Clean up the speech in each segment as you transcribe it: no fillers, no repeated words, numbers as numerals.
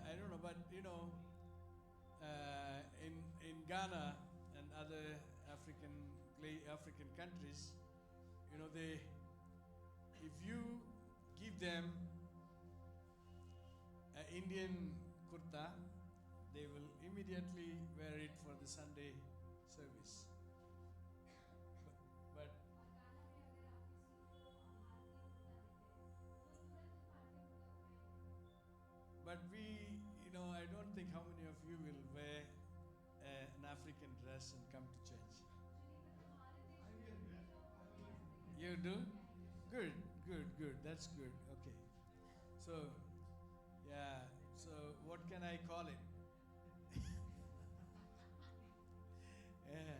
I don't know, but in Ghana and other African countries, they, if you give them an Indian kurta, they will immediately wear it for the Sunday service. But we, I don't think how many of you will wear an African dress and come to church. You do? Good. That's good. Okay. So, yeah. So, what can I call it? Yeah.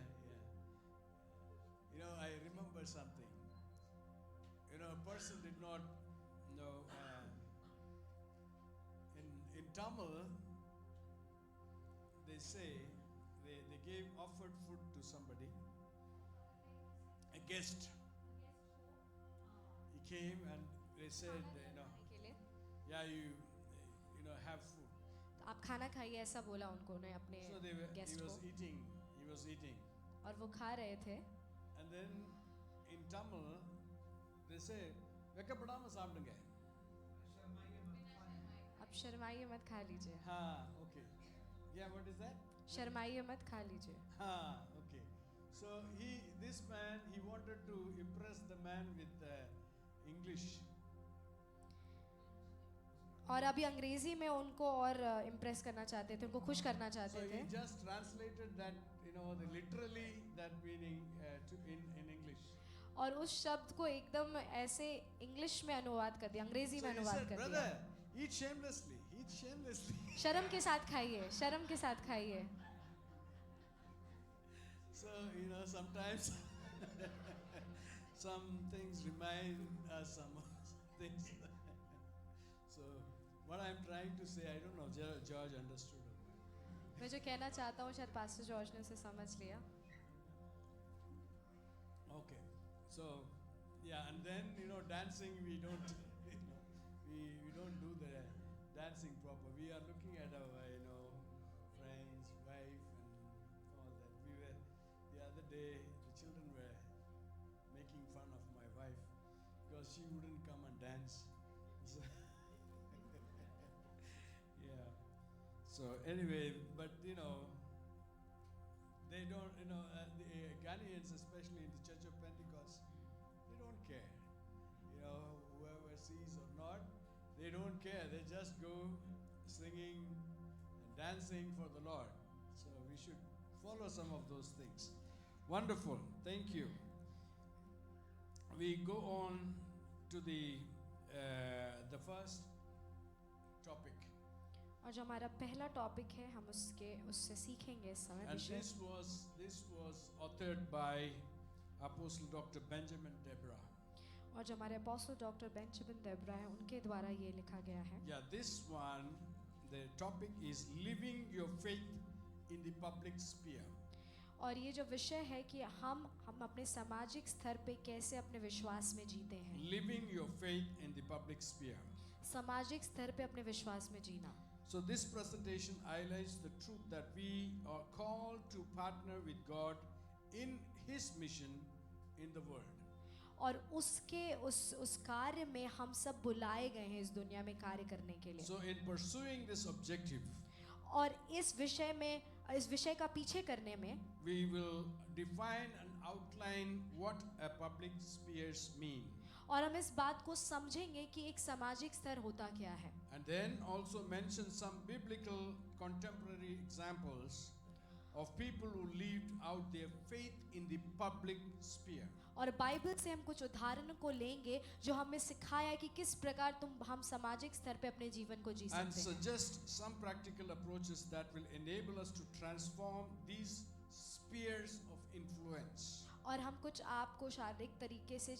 I remember something. A person did not know. In Tamil, they say they offered food to somebody, a guest. He came and they said, yeah, you have food. तो आप खाना खाइए ऐसा बोला उनको ने अपने So guest को he was eating. और वो खा रहे थे. And then in Tamil, they say, வெக்கப்படாம சாப்பிடுங்க. अब शर्माइए मत खा लीजिए. हाँ, okay. Yeah, what is that? शर्माइए मत खा लीजिए. हाँ, okay. So this man, he wanted to impress the man with English. और अभी अंग्रेजी में उनको और इम्प्रेस करना चाहते थे, उनको खुश करना चाहते थे. So he just translated that, literally that meaning in English. और उस शब्द को एकदम ऐसे इंग्लिश में अनुवाद कर दिया, अंग्रेजी में अनुवाद कर दिया. Brother, eat shamelessly. शर्म के साथ खाइए, शर्म के साथ खाइए. So sometimes some things remind us some things. So what I'm trying to say, I don't know, George understood or not. मैं जो कहना चाहता हूँ शायद पास्टर जॉर्ज ने उसे समझ लिया. Okay. So yeah, and then dancing, we don't we don't do the dancing proper. We are looking at our friends, wife and all that. We were the other day, the children were making fun of my wife because she wouldn't come and dance. So yeah. So anyway, but they don't, the Ghanaians, especially in the Church of Pentecost, they don't care. Whoever sees or not, they don't care. They just go singing and dancing for the Lord. So we should follow some of those things. Wonderful. Thank you. We go on to the first topic. और जो हमारा पहला topic है हम उससे सीखेंगे इस समय. And this was authored by Apostle Dr. Benjamin Deborah. और जो हमारे अपोस्टल डॉक्टर बेंजामिन डेब्रा है उनके द्वारा ये लिखा गया है. Yeah, this one, the topic is living your faith in the public sphere. और ये जो विषय है कि हम अपने सामाजिक स्तर पे कैसे अपने विश्वास में जीते हैं. Living your faith in the public sphere. सामाजिक स्तर पे अपने विश्वास में जीना. So this presentation highlights the truth that we are called to partner with God in His mission in the world. और उसके उस कार्य में हम सब बुलाए गए हैं इस दुनिया में कार्य करने के लिए. So in pursuing this objective, और इस विषय का पीछे करने में we will define and outline what a public spheres mean. और हम इस बात को समझेंगे कि एक सामाजिक स्तर होता क्या है. And then also mention some biblical contemporary examples of people who lived out their faith in the public sphere. और बाइबल से हम कुछ उदाहरणों को लेंगे जो हमें सिखाया कि किस प्रकार हम सामाजिक स्तर पे अपने जीवन को जी सकते हैं. And suggest some practical approaches that will enable us to transform these spheres of influence. और हम कुछ आपको शारीरिक तरीके से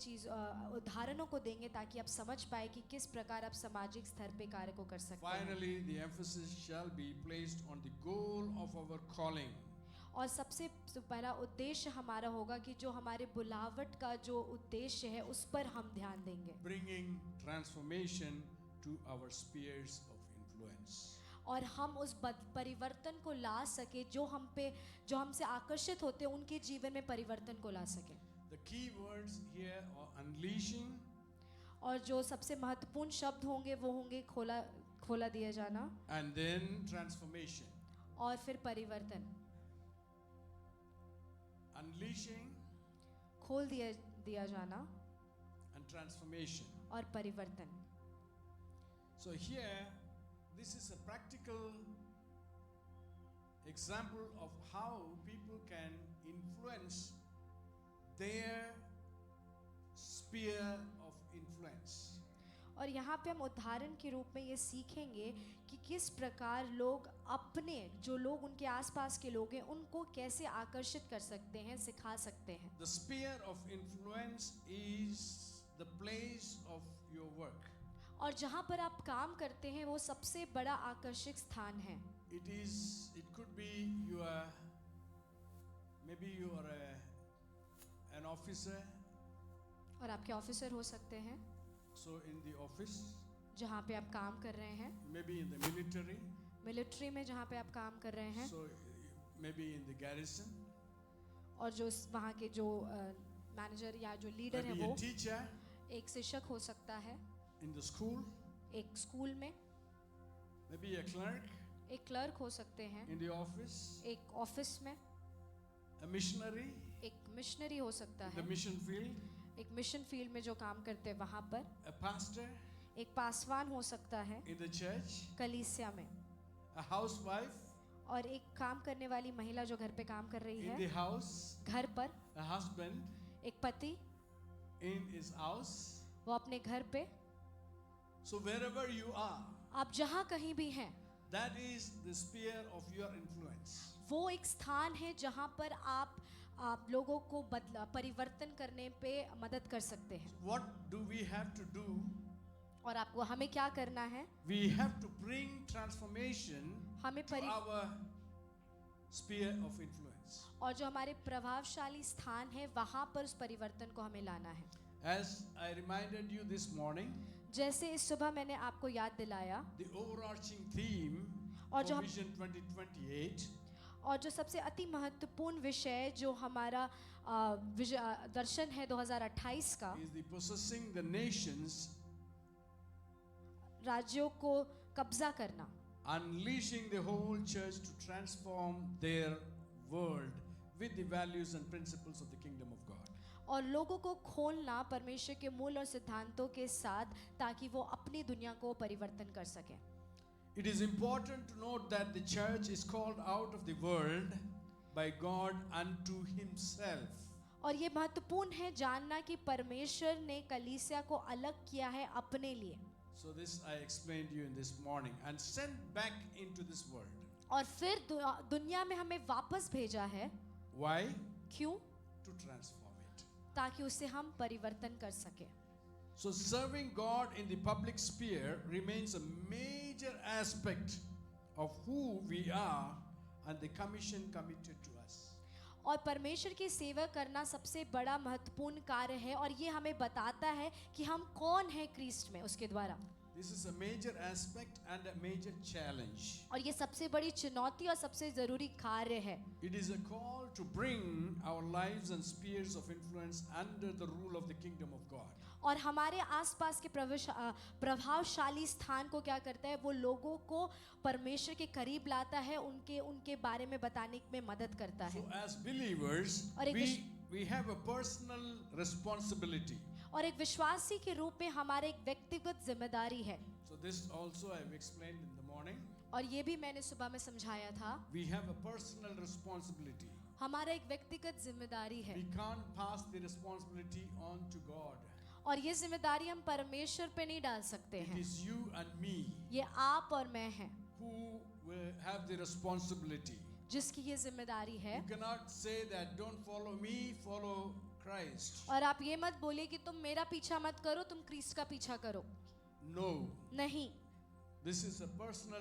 उदाहरणों को देंगे ताकि आप समझ पाए कि किस प्रकार आप सामाजिक स्तर पे कार्य को कर सकते हैं. Finally, the emphasis shall be placed on the goal of our calling. और सबसे पहला उद्देश्य हमारा होगा कि जो हमारे बुलावट का जो उद्देश्य है उस पर हम ध्यान देंगे. Bringing transformation to our spheres of influence. influence. और हम उस परिवर्तन को ला सके जो हमसे आकर्षित होते हैं उनके जीवन में परिवर्तन को ला सके. The key words here are unleashing, और जो सबसे महत्वपूर्ण शब्द होंगे वो होंगे खोला दिया जाना and then transformation. और फिर परिवर्तन. Unleashing खोल दिया जाना and transformation. और परिवर्तन. So here, this is a practical example of how people can influence their sphere of influence. और यहाँ पे हम उदाहरण के रूप में ये सीखेंगे कि किस प्रकार लोग अपने जो लोग उनके आसपास के लोग हैं उनको कैसे आकर्षित कर सकते हैं, सिखा सकते हैं. The sphere of influence is the place of your work. और जहाँ पर आप काम करते हैं वो सबसे बड़ा आकर्षक स्थान है. It could be maybe you are an officer. और आपके ऑफिसर हो सकते हैं. So in the office, जहाँ पे आप काम कर रहे हैं. maybe in the military. Military में जहाँ पे आप काम कर रहे हैं. So maybe in the garrison. और जो वहाँ के जो मैनेजर या जो लीडर है maybe वो a teacher. एक शिक्षक हो सकता है. In the school. एक स्कूल में. Maybe a clerk. एक क्लर्क हो सकते हैं. In the office. एक ऑफिस में. A missionary. एक मिशनरी हो सकता है. The mission field. एक मिशन फील्ड में जो काम करते हैं वहाँ पर. A pastor. एक पासवान हो सकता है. In the church. कलीसिया में. A housewife. और एक काम करने वाली महिला जो घर पे काम कर रही है. In the house. घर पर. A husband. एक पति. In his house. वो अपने घर पे. So wherever you are. आप जहाँ कहीं भी हैं. That is the sphere of your influence. वो एक स्थान है जहाँ पर आप लोगों को परिवर्तन करने पे मदद कर सकते हैं. So what do we have to do? और आपको हमें क्या करना है? We have to bring transformation to our sphere of influence. और जो हमारे प्रभावशाली स्थान है वहाँ पर उस परिवर्तन को हमें लाना है. As I reminded you this morning, जैसे इस सुबह मैंने आपको याद दिलाया, the overarching theme और for Vision 2028, और जो सबसे अति महत्वपूर्ण विषय जो हमारा दर्शन है 2028 का, is the possessing the nations, राज्यों को कब्जा करना, unleashing the whole church to transform their world with the values and principles of the kingdom of God. और लोगों को खोलना परमेश्वर के मूल और सिद्धांतों के साथ ताकि वो अपनी दुनिया को परिवर्तन कर सकें. It is important to note that the church is called out of the world by God unto himself. और ये महत्वपूर्ण है जानना कि परमेश्वर ने कलीसिया को अलग किया है अपने लिए. So this I explained to you in this morning, and sent back into this world. और फिर दुनिया में हमें वापस भेजा है. Why? क्यों? To transform it. ताकि उसे हम परिवर्तन कर सके. So serving God in the public sphere remains a major aspect of who we are and the commission committed to us. और परमेश्वर की सेवा करना सबसे बड़ा महत्वपूर्ण कार्य है और ये हमें बताता है कि हम कौन हैं क्रिस्ट में उसके द्वारा. This is a major aspect and a major challenge. और ये सबसे बड़ी चुनौती और सबसे जरूरी कार्य है. It is a call to bring our lives and spheres of influence under the rule of the kingdom of God. और हमारे आसपास के प्रभावशाली स्थान को क्या करता है? वो लोगों को परमेश्वर के करीब लाता है, उनके बारे में बताने में मदद करता है. So as believers, we have a personal responsibility. और एक विश्वासी के रूप में हमारे एक व्यक्तिगत जिम्मेदारी है. So this also I have explained in the morning. और ये भी मैंने सुबह में समझाया था. We have a personal responsibility. हमारा एक व्यक्तिगत जिम्मेदारी है. We can't pass the responsibility on to God. और ये जिम्मेदारी हम परमेश्वर पे नहीं डाल सकते हैं. It is you and me. ये आप और मैं हैं. Who will have the responsibility. जिसकी ये जिम्मेदारी है. You cannot say that don't follow me, follow Christ. और आप ये मत बोलिए कि तुम मेरा पीछा मत करो, तुम क्रिस्ट का पीछा करो. No. नहीं. This is a personal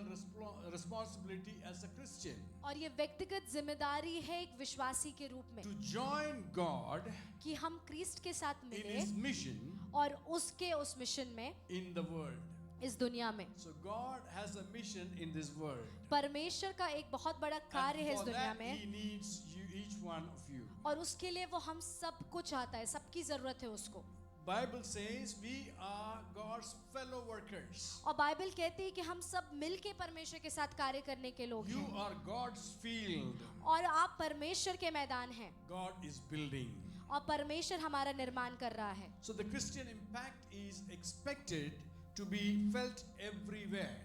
responsibility as a Christian. और ये व्यक्तिगत जिम्मेदारी है एक विश्वासी के रूप में. To join God. कि हम क्रिस्ट के साथ मिलें. In His mission. और उसके उस मिशन में. In the world. इस दुनिया में। So God has a mission in this world. परमेश्वर का एक बहुत बड़ा कार्य है And इस for दुनिया that में, He needs you, each one of you. और उसके लिए वो हम सबको चाहता है, सबकी जरूरत है उसको। Bible says we are God's fellow workers. और बाइबल कहती है कि हम सब मिलके परमेश्वर के साथ कार्य करने के लोग You हैं, are God's field. और आप परमेश्वर के मैदान हैं, God is building. और परमेश्वर हमारा निर्माण कर रहा है। So the Christian impact is expected to be felt everywhere.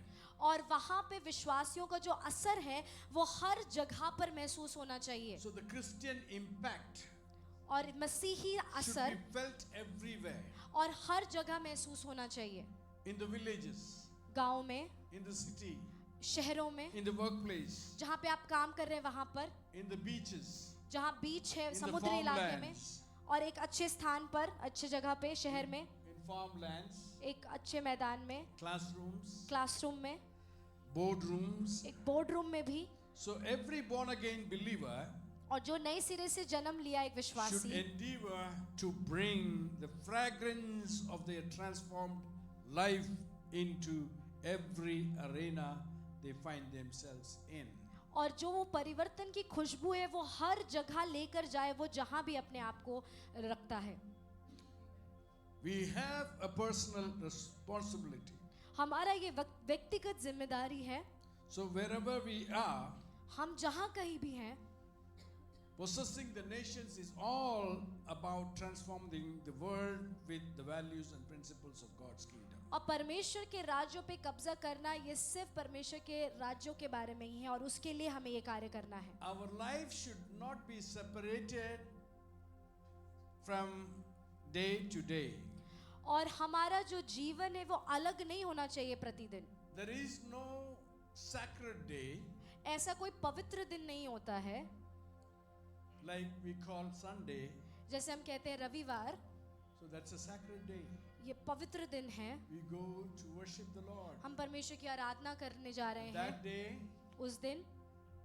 और वहाँ पे विश्वासियों का जो असर है वो हर जगह पर महसूस होना चाहिए। So the Christian impact और मसीही should असर be felt everywhere. और हर जगह महसूस होना चाहिए। In the villages, गाँव में, in the city, शहरों में, in the workplace, जहाँ पे आप काम कर रहे हैं वहाँ पर, in the beaches, जहाँ बीच है, in the समुद्री इलाके में, farmlands, और एक अच्छे स्थान पर, अच्छे जगह पे, शहर में, in farmlands, एक अच्छे मैदान में, classrooms, क्लासरूम में, boardrooms. एक बोर्ड रूम में भी। So every born again believer और जो नए सिरे से जन्म लिया एक should विश्वासी endeavor to bring the fragrance of their transformed life into every arena they find themselves in. और जो वो परिवर्तन की खुशबू है वो हर जगह लेकर जाए, वो जहां भी अपने आप को रखता है। We have a personal responsibility. हमारा ये व्यक्तिगत जिम्मेदारी है। So wherever we are, हम जहां कहीं भी हैं, possessing the nations is all about transforming the world with the values and principles of God's kingdom. और परमेश्वर के राज्यों पे कब्जा करना ये सिर्फ परमेश्वर के राज्यों के बारे में ही है, और उसके लिए हमें ये कार्य करना है। Our life should not be separated from day to day. और हमारा जो जीवन है वो अलग नहीं होना चाहिए प्रतिदिन। There is no sacred day ऐसा कोई पवित्र दिन नहीं होता है, like we call Sunday. जैसे हम कहते हैं रविवार, So that's a sacred day. ये पवित्र दिन है, We go to worship the Lord. हम परमेश्वर की आराधना करने जा रहे हैं। That day, उस दिन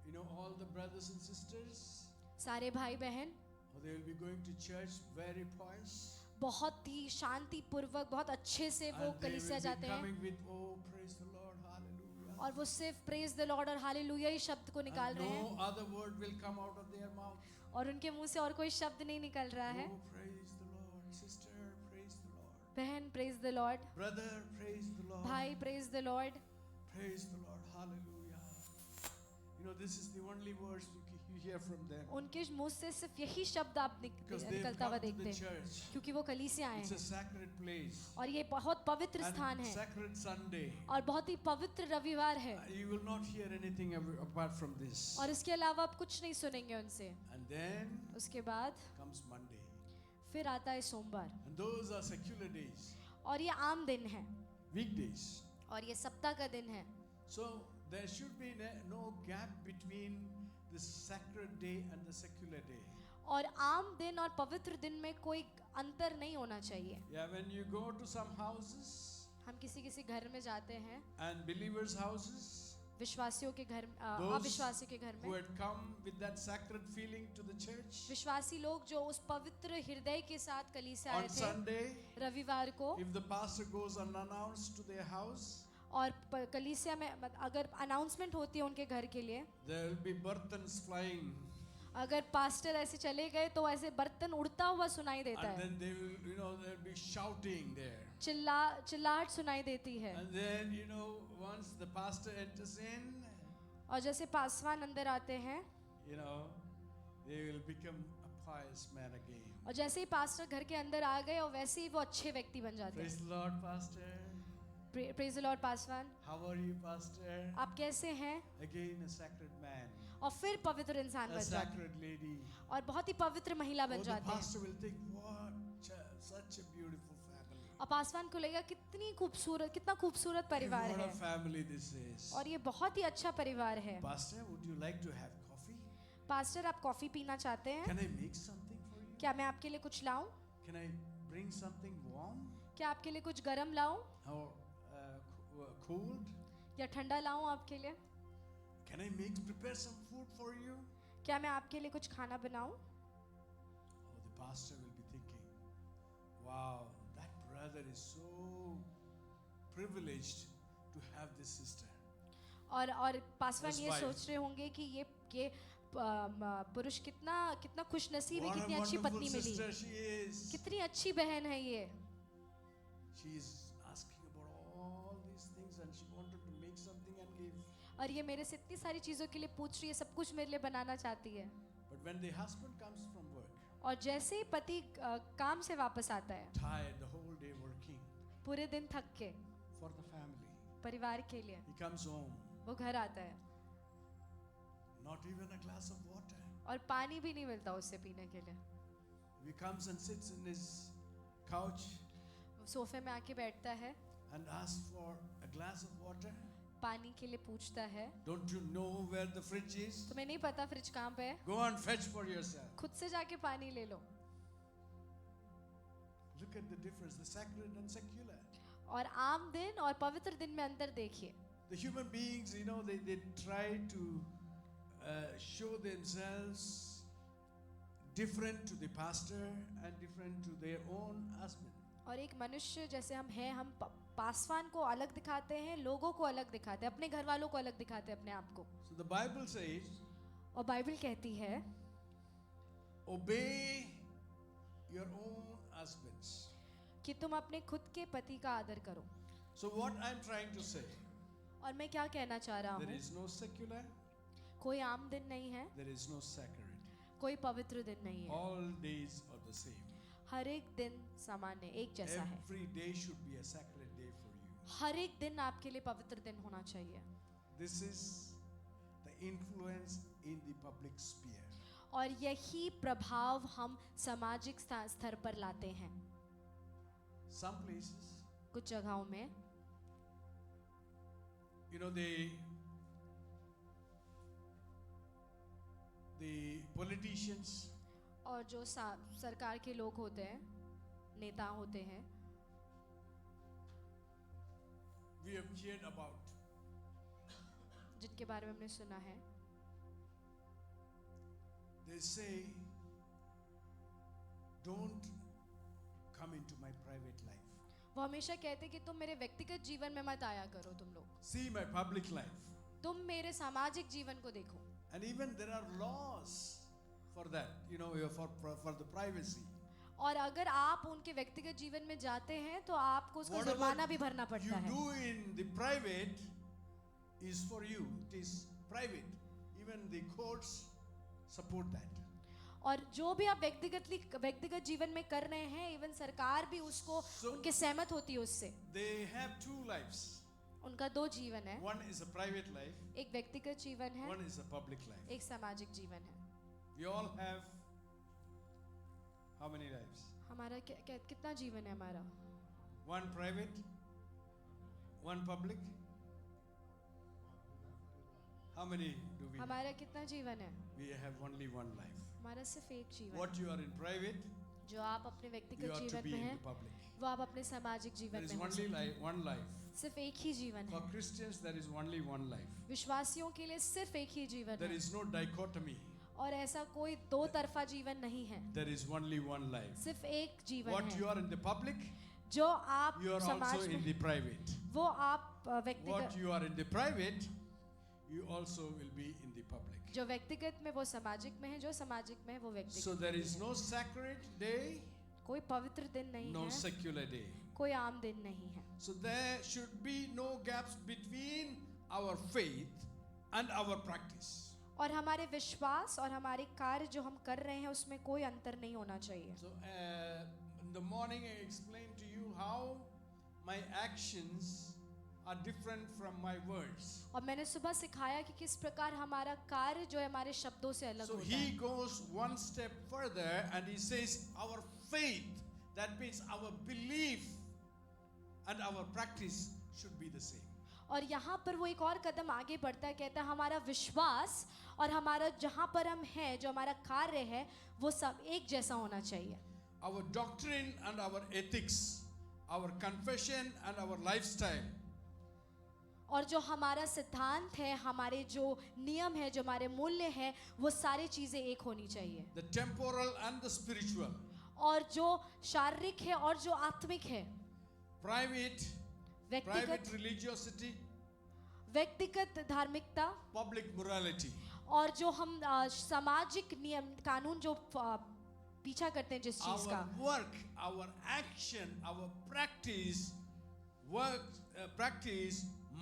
you know, all the brothers and sisters, सारे भाई बहन they will be going to church very pious. बहुत ही शांति पूर्वक, बहुत अच्छे से वो And they कलीसिया will be जाते हैं, coming with, oh, praise the Lord, hallelujah. और वो सिर्फ प्रेज द लॉर्ड और हालेलुया ही शब्द को निकाल And रहे हैं, no other word will come out of their mouth. और उनके मुंह से और कोई शब्द नहीं निकल रहा है। Oh, praise the Lord. Sister, praise the Lord. बहन praise the Lord, Brother, praise the Lord. भाई praise the Lord, Praise the Lord. Hallelujah. You know, this is the only words you hear from them. उनके मुंह से सिर्फ यही शब्द आप Because they've निकलता हुआ come to देखते the हैं, church. क्योंकि वो कलीसिया आए It's a हैं, sacred place. और ये बहुत पवित्र स्थान And है, sacred Sunday. और बहुत ही पवित्र रविवार है, You will not hear anything apart from this. और इसके अलावा आप कुछ नहीं सुनेंगे उनसे। And then उसके बाद comes Monday. फिर आता है सोमवार, And those are secular days, और ये आम दिन है, weekdays. और ये सप्ताह का दिन है। So there should be no gap between the sacred day and the secular day. और आम दिन और पवित्र दिन में कोई अंतर नहीं होना चाहिए। Yeah, when you go to some houses हम किसी किसी घर में जाते हैं, and believers' houses, विश्वासियों के घर, Those अविश्वासी के घर who में, had come with that sacred feeling to the church विश्वासी लोग जो उस पवित्र हृदय के साथ कलीसिया आए on थे Sunday, रविवार को, if the pastor goes unannounced to their house, और कलीसिया में अगर अनाउंसमेंट होती है उनके घर के लिए, there will be burtons flying, अगर पास्टर ऐसे चले गए तो ऐसे बर्तन उड़ता हुआ सुनाई देता and है, then they will, you know, they'll be shouting there. चिल्लाहट सुनाई देती है, And then, you know, once the pastor enters in, और जैसे पासवान अंदर आते हैं, you know, they will become a pious man again. और जैसे ही पास्टर घर के अंदर आ गए और वैसे ही वो अच्छे व्यक्ति बन जाते Praise हैं। the Lord, pastor. Praise the Lord Paswan, How are you, pastor? आप कैसे हैं? Again, a sacred man, और फिर पवित्र इंसान a बन जाते हैं, sacred lady. और बहुत ही पवित्र महिला Oh, बन the जाते हैं, pastor will think, such a beautiful family. और पासवान को लगेगा कितना खूबसूरत परिवार What है, a family this is. और ये बहुत ही अच्छा परिवार है। Pastor, would you like to have coffee? Pastor, आप कॉफी पीना चाहते हैं? Can I make something for you? क्या मैं आपके लिए कुछ लाऊं? Can I bring something warm क्या आपके लिए कुछ गरम लाऊं or cooled? या ठंडा लाऊं आपके लिए? Can I prepare some food for you? क्या मैं आपके लिए कुछ खाना बनाऊं? Oh, the pastor will be thinking, wow, that brother is so privileged to have this sister. और पासवान This ये wife. सोच रहे होंगे कि ये पुरुष कितना खुशनसीब है, What a कितनी अच्छी wonderful पत्नी मिली, sister she is. कितनी अच्छी बहन है ये. She is asking about all these things and she wanted to make something and give. और ये मेरे से इतनी सारी चीज़ों के लिए पूछ रही है, सब कुछ मेरे लिए बनाना चाहती है. But when the husband comes from work, और जैसे ही पति काम से वापस आता है, tired the whole day working पूरे दिन थक के for the family, परिवार के लिए, he comes home, वो घर आता है not even a glass of water. और पानी भी नहीं मिलता उससे पीने के लिए. He comes and sits in his couch वो सोफे में आके बैठता है, and asks for a glass of water. पानी के लिए पूछता है. Don't you know where the fridge is? तुम्हें नहीं पता फ्रिज कहाँ पे है? Go and fetch for yourself. खुद से जाके पानी ले लो. Look at the difference, the sacred and secular. और आम दिन और पवित्र दिन में अंतर देखिए. The human beings, you know, they try to show themselves different to the pastor and different to their own husband. और एक मनुष्य जैसे हम हैं, हम पासवान को अलग दिखाते हैं, लोगों को अलग दिखाते हैं, अपने घर वालों को अलग दिखाते हैं अपने आप को. So the Bible says, और बाइबल कहती है obey your own husbands. कि तुम अपने खुद के पति का आदर करो. So what I'm trying to say, और मैं क्या कहना चाह रहा there हूँ, is no secular, कोई आम दिन नहीं है, there is no sacred. कोई पवित्र दिन नहीं है. All days are the same. हर एक दिन सामान्य एक जैसा है. Every day should be a sacred day for you. हर एक दिन आपके लिए पवित्र दिन होना चाहिए. This is the influence in the public sphere. और यही प्रभाव हम सामाजिक स्तर पर लाते हैं. Some places, कुछ जगहों में you know, the politicians, और जो सरकार के लोग होते हैं, नेता होते हैं, we have heard about. जिनके बारे में हमने सुना है, They say, don't come into my private life. वो हमेशा कहते हैं कि तुम मेरे व्यक्तिगत जीवन में मत आया करो. तुम लोग See my public life. तुम मेरे सामाजिक जीवन को देखो. And even there are laws for that, you know, for the privacy. और अगर आप उनके व्यक्तिगत जीवन में जाते हैं तो आपको उसका जुर्माना भी भरना you पड़ता है. do in the private is for you. It is private. Even the courts support that. और जो भी आप व्यक्तिगत जीवन में कर रहे हैं, इवन सरकार भी उसको उनके सहमत होती है उससे. They have two lives. उनका दो जीवन है. One is a private life. एक व्यक्तिगत जीवन है, One is a public life. एक सामाजिक जीवन है. We all have how many lives? हमारा कितना जीवन है हमारा? One private, one public. How many do we have? हमारा कितना जीवन है? We have only one life. हमारा सिर्फ एक जीवन What है. you are in private, जो आप अपने you व्यक्तिगत are to जीवन be में in हैं, the public. वो आप अपने सामाजिक There जीवन is में हो only सकते हैं. one life. सिर्फ एक ही जीवन For है. Christians, there is only one life. विश्वासियों के लिए सिर्फ एक ही जीवन There है. is no dichotomy. और ऐसा कोई दो तरफा जीवन नहीं है. There is only one life. सिर्फ एक जीवन What you है. are in the public, जो आप you are also समाज in में, the private. वो आप What व्यक्तिगत, you are in the private, you also will be in the public. जो व्यक्तिगत में वो सामाजिक में है, जो सामाजिक में है वो So व्यक्तिगत. there is no sacred day, कोई पवित्र दिन नहीं no है, secular day. कोई आम दिन नहीं है. So there should be no gaps between our faith and our practice. और हमारे विश्वास और हमारे कार्य जो हम कर रहे हैं उसमें कोई अंतर नहीं होना चाहिए. So in the morning I explained to you how my actions are different from my words. और मैंने सुबह सिखाया कि किस प्रकार हमारा कार्य जो है हमारे शब्दों से अलग So होता he है. goes one step further and he says our faith, that means our belief and our practice should be the same. और यहाँ पर वो एक और कदम आगे बढ़ता है, कहता है हमारा विश्वास और हमारा जहाँ पर हम हैं, जो हमारा कार्य है, वो सब एक जैसा होना चाहिए. Our doctrine and our ethics, our confession and our lifestyle, और जो हमारा सिद्धांत है, हमारे जो नियम है, जो हमारे मूल्य है, वो सारी चीजें एक होनी चाहिए. the temporal and the spiritual, और जो शारीरिक है और जो आत्मिक है, private private religiosity, व्यक्तिगत धार्मिकता public morality. और जो हम सामाजिक नियम कानून जो पीछा करते हैं जिस चीज का, Our work, our action, our practice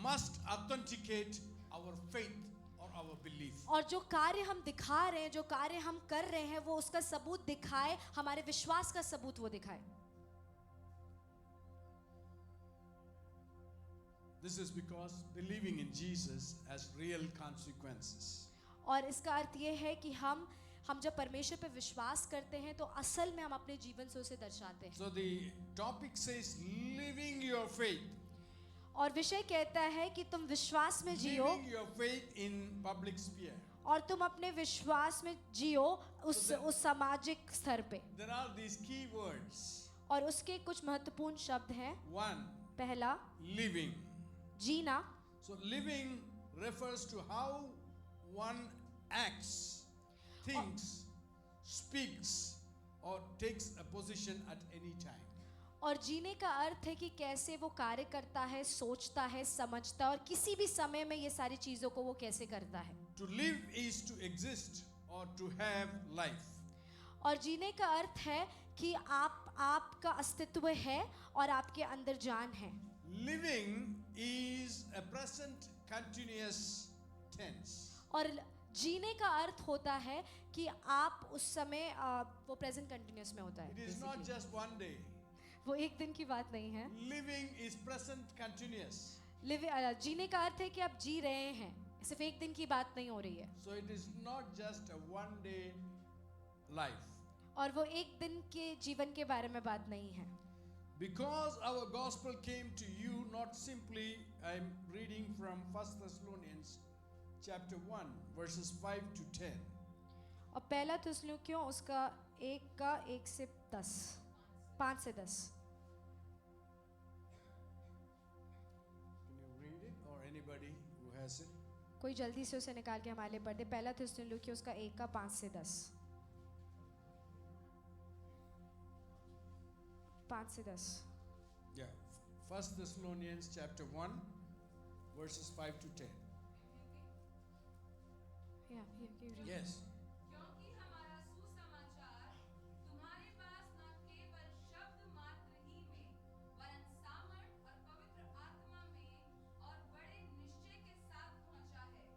must authenticate our faith or our belief. और जो कार्य हम दिखा रहे हैं, जो कार्य हम कर रहे हैं, वो उसका सबूत दिखाए, हमारे विश्वास का सबूत वो दिखाए. This is because believing in Jesus has real consequences. और इसका अर्थ ये है कि हम जब परमेश्वर पे विश्वास करते हैं तो असल में हम अपने जीवन से उसे दर्शाते हैं. So the topic says living your faith. और विषय कहता है कि तुम विश्वास में जियो Living your faith in public sphere. और तुम अपने विश्वास में जियो उस सामाजिक स्तर पे. There are these key words. और उसके कुछ महत्वपूर्ण शब्द हैं. One, पहला, living. Jeena. So living refers to how one acts, thinks, speaks or takes a position at any time. और जीने का अर्थ है कि कैसे वो कार्य करता है, सोचता है, समझता है और किसी भी समय में ये सारी चीजों को वो कैसे करता है. To live is to exist or to have life. और जीने का अर्थ है कि आपका अस्तित्व है और आपके अंदर जान है. Living is a present continuous tense. और जीने का अर्थ होता है कि आप उस समय वो प्रेजेंट कंटिन्यूअस में होता है. It is not just one day. वो एक दिन की बात नहीं है. Living is present continuous. जीने का अर्थ है कि आप जी रहे हैं, सिर्फ एक दिन की बात नहीं हो रही है. So it is not just a one day life. और वो एक दिन के जीवन के बारे में बात नहीं है. Because our gospel came to you not simply, I'm reading from 1 Thessalonians chapter 1 verses 5 to 10. और पहला थिस्सलुनीकियों उसका 1 से 10, 5 से 10. Can you read it or anybody who has it? कोई जल्दी से उसे निकाल के हमारे लिए पढ़ दे. पहला थिस्सलुनीकियों उसका 1 5 से 10. 5 से 10. Yeah. 1 Thessalonians chapter 1 verses 5 to 10. Yeah, you read. Yes. क्योंकि हमारा सुसमाचार तुम्हारे पास न केवल शब्द मात्र ही में वरन सामर्थ और पवित्र आत्मा में और बड़े निश्चय के साथ पहुंचा है.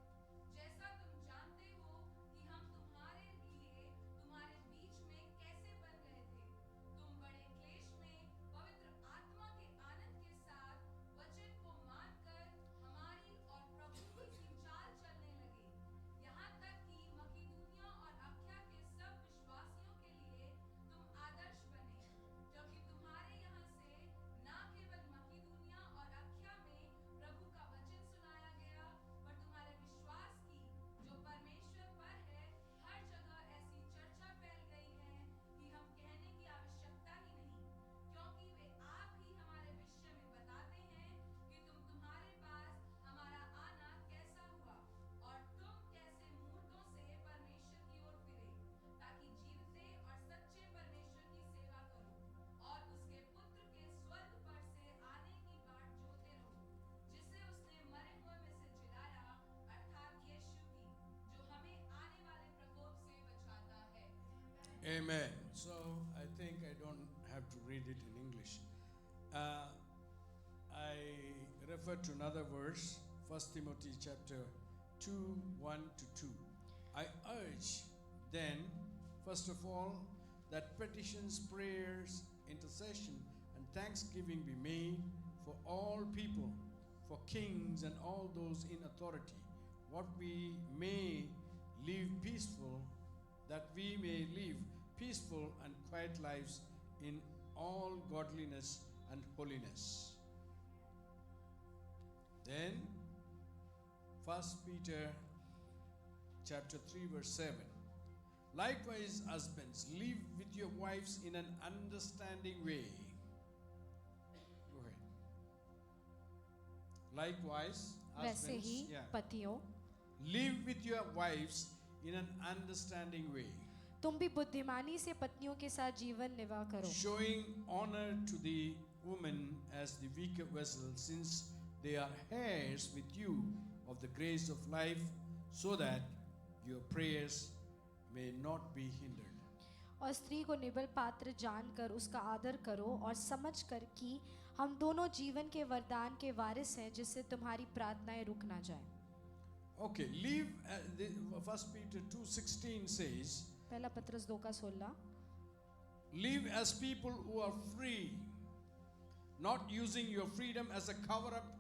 जैसा तुम जानते हो कि हम तुम्हारे लिए तुम्हारे बीच में कैसे बन गए थे. तुम बड़े क्लेश में पवित्र आत्मा के आनंद के साथ वचन को मानकर हमारी और प्रभु की सी चाल चलने लगे. यहाँ तक कि मकीदुनिया और अख्या के सब विश्वासियों के लिए तुम आदर्श बने. क्योंकि तुम्हारे यहाँ से न केवल मकीदुनिया और अख्या में प्रभु का वचन सुनाया गया, पर तुम्हारे विश्वास की जो परमेश्वर पर है हर जगह ऐसी चर्चा फैल गई है कि हम कहने की आवश्यकता ही नहीं. क्योंकि वे आप ही हमारे विषय में बताते हैं कि तुम्हारे पास हमारा आना कैसा हुआ और तुम कैसे मूर्तों से परमेश्वर की ओर फिरे, ताकि जीवते और सच्चे परमेश्वर की सेवा करो और उसके पुत्र के स्वर्ग पर से आने की बाट जोते रहो, जिसे उसने मरे हुए में से जिलाया, अर्थात यीशु की, जो हमें आने वाले प्रकोप से बचाता है. Amen. So I think I don't have to read it in English. I refer to another verse, 1 Timothy chapter 2, 1 to 2. I urge then, first of all, that petitions, prayers, intercession, and thanksgiving be made for all people, for kings and all those in authority, what we may live peaceful, that we may live peaceful and quiet lives in all godliness and holiness. Then 1 Peter chapter 3 verse 7. Likewise, husbands, live with your wives in an understanding way. Go ahead. Likewise, वैसे ही husbands, पतियों, live with your wives in an understanding way, तुम भी बुद्धिमानी से पत्नियों के साथ जीवन निर्वाह करो, showing honor to the women as the weaker vessel, since they are heirs with you of the grace of life, so that your prayers may not be hindered. और स्त्री को निबल पात्र जानकर उसका आदर करो और समझ कर कि हम दोनों जीवन के वरदान के वारिस हैं, जिससे तुम्हारी प्रार्थनाएं रुक ना जाए। Okay, leave. 1 Peter 2:16 says, पहला पत्रस 2:16, live as people who are free, not using your freedom as a cover up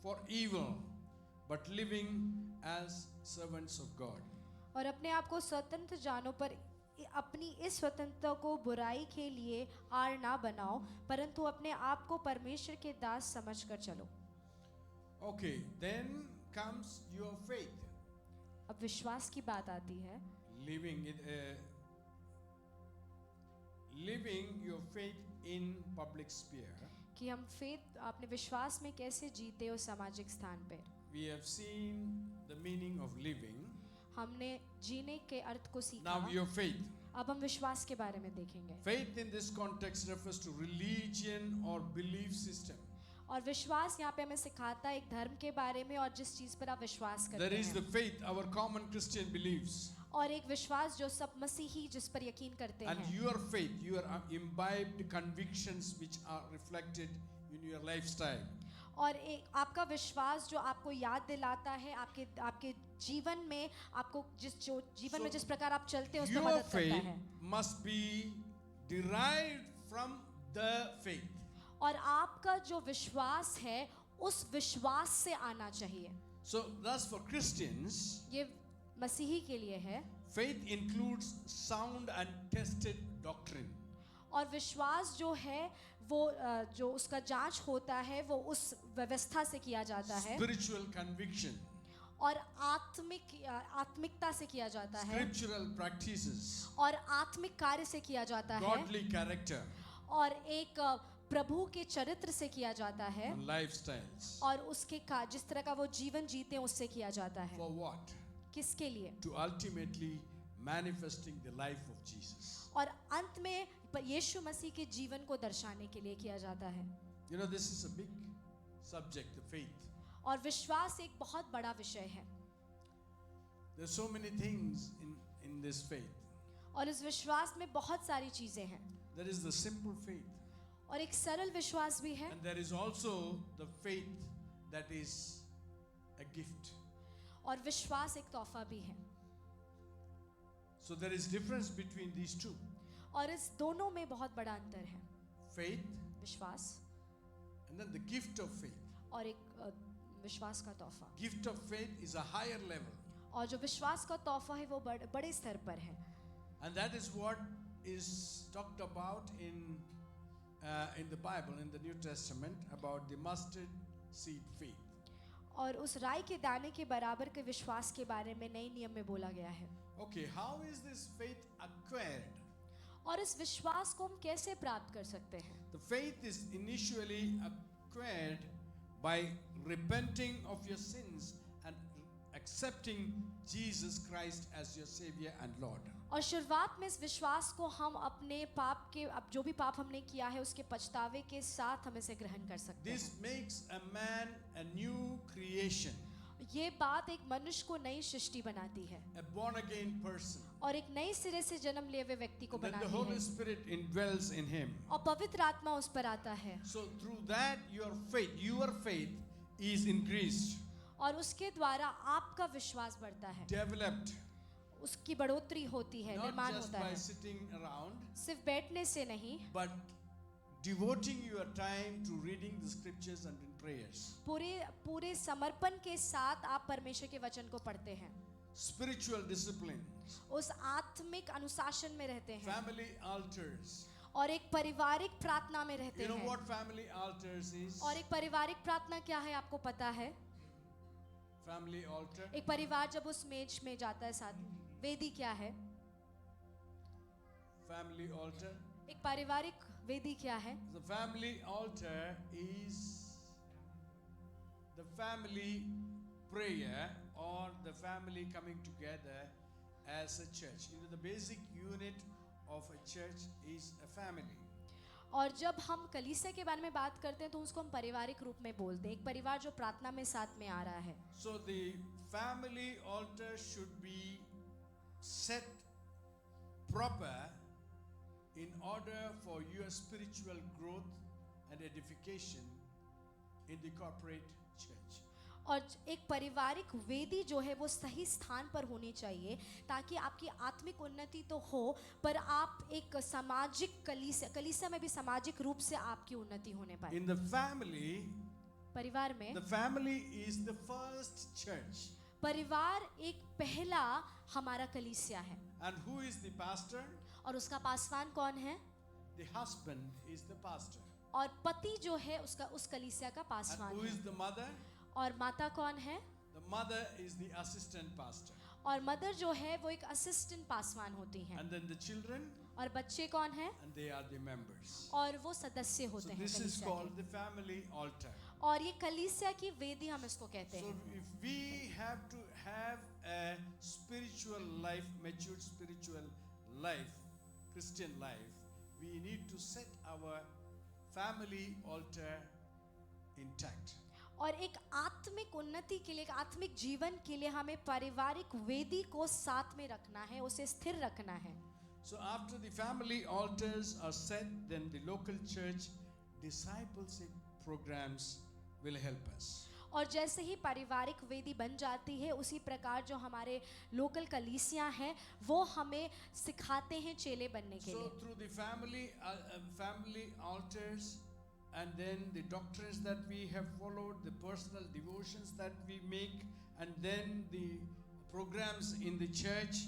for evil, but living as servants of God. और अपने आप को स्वतंत्र जानो, पर अपनी इस स्वतंत्रता को बुराई के लिए आड़ ना बनाओ, परंतु अपने आप को परमेश्वर के दास समझकर चलो। Okay, then comes your faith. अब विश्वास की बात आती है। Living your faith in public sphere. कि हम फेथ अपने विश्वास में कैसे जीते हो सामाजिक स्थान पर। We have seen the meaning of living. हमने जीने के अर्थ को सीखा। Now your faith. अब हम विश्वास के बारे में देखेंगे। Faith in this context refers to religion or belief system. और विश्वास यहाँ पे हमें सिखाता है एक धर्म के बारे में और जिस चीज पर आप विश्वास करते हैं। There is the faith, our common Christian beliefs. और एक विश्वास जो सब मसीही जिस पर यकीन करते हैं। And your faith, your imbibed convictions which are reflected in your lifestyle. और एक आपका विश्वास जो आपको याद दिलाता है आपके जीवन में, आपको जो जीवन में जिस प्रकार आप चलते हैं उस पर Your मदद करता faith है। must be derived from the faith. और आपका जो विश्वास है उस विश्वास से आना चाहिए। So thus for Christians, ये मसीही के लिए है। faith includes sound and tested doctrine. और विश्वास जो है वो जो उसका जांच होता है वो उस व्यवस्था से किया जाता है। Spiritual conviction. और आत्मिकता से किया जाता है। Scriptural practices. और आत्मिक कार्य से किया जाता है। Godly character. और एक प्रभु के चरित्र से किया जाता है। And lifestyles. और उसके जिस तरह का वो जीवन जीते हैं उससे किया जाता है। For what? किसके लिए? To ultimately manifesting the life of Jesus. और अंत में यीशु मसीह के जीवन को दर्शाने के लिए किया जाता है। You know, this is a big subject, the faith. और विश्वास एक बहुत बड़ा विषय है। There's so many things in this faith. और इस विश्वास में बहुत सारी चीजें हैं। There is the simple faith. और एक सरल विश्वास भी है। And there is also the faith that is a gift. और विश्वास एक तोहफा भी है। So there is difference between these two. और इस दोनों में बहुत बड़ा अंतर है। Faith विश्वास and then the gift of faith. और एक विश्वास का तोहफा। Gift of faith is a higher level. और जो विश्वास का तोहफा है वो बड़े स्तर पर है। And that is what is talked about in the Bible, in the New Testament, about the mustard seed faith. और उस राई के दाने के बराबर के विश्वास के बारे में नए नियम में बोला गया है। Okay, how is this faith acquired? और इस विश्वास को हम कैसे प्राप्त कर सकते हैं? The faith is initially acquired by repenting of your sins and accepting Jesus Christ as your Savior and Lord. और शुरुआत में इस विश्वास को हम अपने पाप के अब जो भी पाप हमने किया है उसके पछतावे के साथ हम इसे ग्रहण कर सकते This हैं। makes a man a new creation, ये बात एक मनुष्य को नई सृष्टि बनाती है a born again person. और एक नए सिरे से जन्म लिए हुए व्यक्ति को Then the बनाती Holy है Spirit indwells in him. और पवित्र आत्मा उस पर आता है। So through that your faith is increased, और उसके द्वारा आपका विश्वास बढ़ता है, developed, उसकी बढ़ोतरी होती है, not निर्माण just होता by है। sitting around, सिर्फ बैठने से नहीं, but devoting your time to reading the scriptures and in prayers. पूरे समर्पण के साथ आप परमेश्वर के वचन को पढ़ते हैं, Spiritual disciplines, उस आत्मिक अनुशासन में रहते हैं family altars. और एक पारिवारिक प्रार्थना में रहते You know हैं। what family altars is? और एक पारिवारिक प्रार्थना क्या है आपको पता है? Family altar. एक परिवार जब उस मेज में जाता है साथ, वेदी क्या है? Family altar. एक पारिवारिक वेदी क्या है? The family altar is the family prayer or the family coming together as a church. You know, the basic unit of a church is a family. और जब हम कलीसिया के बारे में बात करते हैं तो उसको हम पारिवारिक रूप में बोलते हैं, एक परिवार जो प्रार्थना में साथ में आ रहा है। So the family altar should be set proper in order for your spiritual growth and edification in the corporate church. और एक पारिवारिक वेदी जो है वो सही स्थान पर होनी चाहिए ताकि आपकी आत्मिक उन्नति तो हो, पर आप एक सामाजिक कलीसिया में भी सामाजिक रूप से आपकी उन्नति होने पाए। In the family, परिवार में the family is the first church. परिवार एक पहला हमारा कलीसिया है। And who is the pastor? और उसका पासवान कौन है? The husband is the pastor. और पति जो है उसका उस कलीसिया का And पासवान who है। is the mother? और माता कौन है? The mother is the assistant pastor. और मदर जो है वो एक असिस्टेंट पासवान होती हैं। And then the children, और बच्चे कौन हैं? and they are the members. और वो सदस्य So होते हैं this is कलीसिया called के। the family altar. और ये कलीसिया की वेदी हम इसको कहते So हैं। if we have to have a spiritual life, mature spiritual life, Christian life, we need to set our family altar intact. और एक आत्मिक उन्नति के लिए, एक आत्मिक जीवन के लिए हमें पारिवारिक वेदी को साथ में रखना है, उसे स्थिर रखना है। So after the family altars are set, then the local church discipleship programs will help us. और जैसे ही पारिवारिक वेदी बन जाती है उसी प्रकार जो हमारे लोकल कलीसियां हैं वो हमें सिखाते हैं चेले बनने के So लिए। through the family altars, and then the doctrines that we have followed, the personal devotions that we make, and then the programs in the church,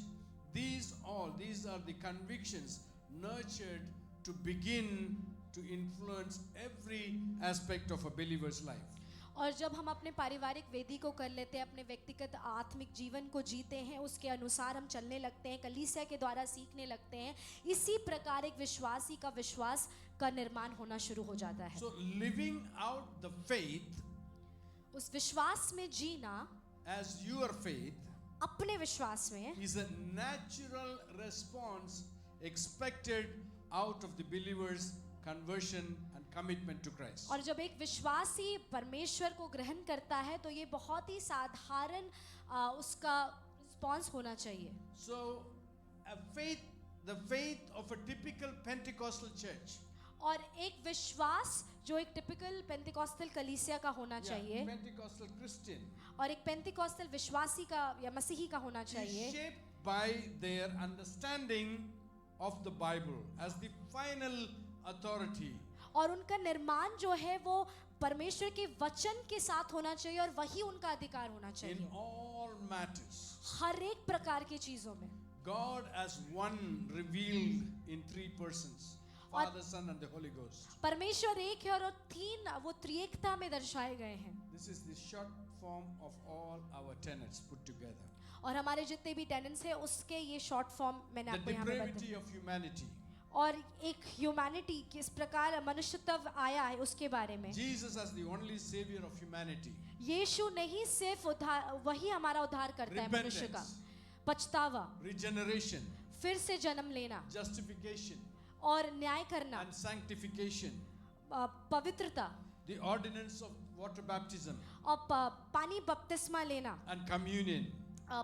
these are the convictions nurtured to begin to influence every aspect of a believer's life. और जब हम अपने पारिवारिक वेदी को कर लेते हैं, अपने व्यक्तिगत आत्मिक जीवन को जीते हैं, उसके अनुसार हम चलने लगते हैं, कलीसिया के द्वारा सीखने लगते हैं, इसी प्रकार एक विश्वासी का विश्वास का निर्माण होना शुरू हो जाता है। So living out the faith उस विश्वास में जीना, as your faith, अपने विश्वास में, is a natural response expected out of the believer's conversion and commitment to Christ. और जब एक विश्वासी परमेश्वर को ग्रहण करता है तो ये बहुत ही साधारण उसका रिस्पॉन्स होना चाहिए। So the faith of a typical Pentecostal church, और एक विश्वास जो एक टिपिकल पेंटिकॉस्टल कलीसिया का होना चाहिए, Pentecostal Christian, और एक पेंटिकॉस्टल विश्वासी का या मसीही का होना is चाहिए, shaped by their understanding of the Bible as the final authority. और उनका निर्माण जो है वो परमेश्वर के वचन के साथ होना चाहिए और वही उनका अधिकार होना In चाहिए all matters, हर एक प्रकार की चीजों में। God as one revealed in three persons, और- Father, Son, and the Holy Ghost. परमेश्वर एक है और तीन वो त्रिएकता में दर्शाए गए हैं। This is the short form of all our tenets put together. और हमारे जितने भी टेनेंट्स हैं उसके ये शॉर्ट फॉर्म मैंने The आपको यहाँ पे depravity बताया। of humanity. और एक ह्यूमैनिटी किस प्रकार मनुष्यत्व आया है उसके बारे में। Jesus as the only savior of humanity. यीशु नहीं सिर्फ उद्धार, वही हमारा उद्धार करता है मनुष्य का। पछतावा, Regeneration, फिर से जन्म लेना justification, और न्याय करना, and sanctification. पवित्रता, The ordinance of water baptism और पानी बपतिस्मा लेना, and communion.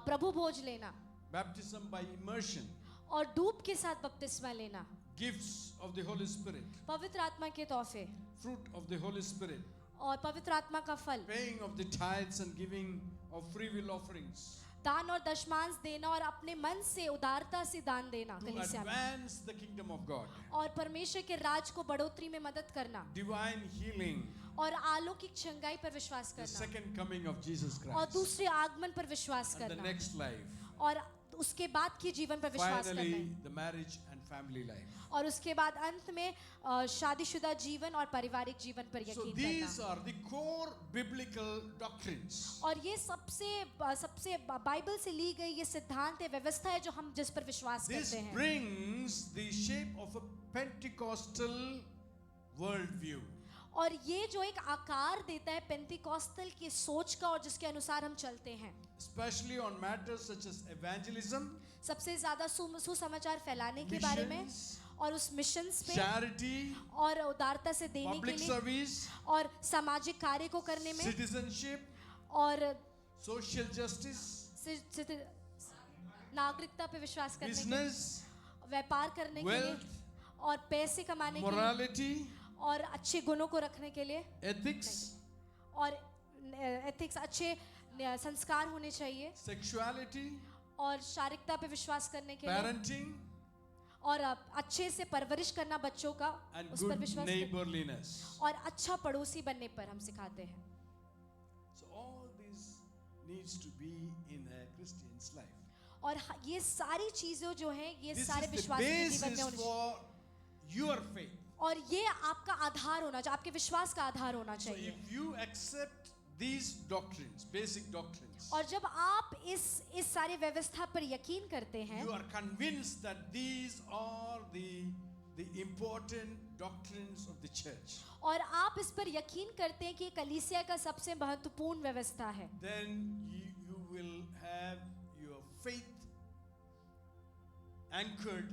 प्रभु भोज लेना, Baptism by immersion. और डूब के साथ बपतिस्मा लेना, Gifts of the Holy Spirit. पवित्र आत्मा के तोहफे Fruit of the Holy Spirit. और पवित्र आत्मा का फल, Paying of the tithes and giving of free will offerings. दान और दशमांश देना और अपने मन से उदारता से दान देना To कलीसिया में, advance the kingdom of God. और परमेश्वर के राज को बढ़ोतरी में मदद करना, Divine healing. और अलौकिक चंगाई पर विश्वास The करना, second coming of Jesus और Christ. दूसरे आगमन पर विश्वास And the करना, next life. और उसके बाद के जीवन पर विश्वास करना Finally, है। the marriage and family life. और उसके बाद अंत में शादीशुदा जीवन और पारिवारिक जीवन पर So यकीन these करना। are the core biblical doctrines. और ये सबसे बाइबल से ली गई ये सिद्धांत है, व्यवस्था है जो हम जिस पर विश्वास This करते हैं। brings the shape of a Pentecostal worldview. और ये जो एक आकार देता है पेंटिकॉस्टल की सोच का और जिसके अनुसार हम चलते हैं। especially on matters such as evangelism, सबसे ज्यादा सुसमाचार फैलाने के बारे में missions, और उस मिशंस पे charity, और उदारता से देने के public लिए service, और सामाजिक कार्य को करने में citizenship, और social justice, नागरिकता पे विश्वास करने के business, लिए, व्यापार करने के लिए wealth, और पैसे कमाने के लिए morality, और अच्छे गुणों को रखने के लिए ethics, और एथिक्स अच्छे संस्कार होने चाहिए sexuality, और शारीरिकता पे विश्वास करने के लिए parenting, और अच्छे से परवरिश करना बच्चों का and उस पर good विश्वास करना, neighborliness. और अच्छा पड़ोसी बनने पर हम सिखाते हैं. So all this needs to be in a Christian's life. और ये सारी चीजों जो हैं ये This सारे is the विश्वासी के जीवन में basis होनी चाहिए. for your faith. और ये आपका आधार होना चाहिए, आपके विश्वास का आधार होना So चाहिए. if you accept these doctrines, basic doctrines, और जब आप इस सारी व्यवस्था पर यकीन करते हैं, you are convinced that these are the important doctrines of the church, और आप इस पर यकीन करते हैं कि कलीसिया का सबसे महत्वपूर्ण व्यवस्था है, then you will have your faith anchored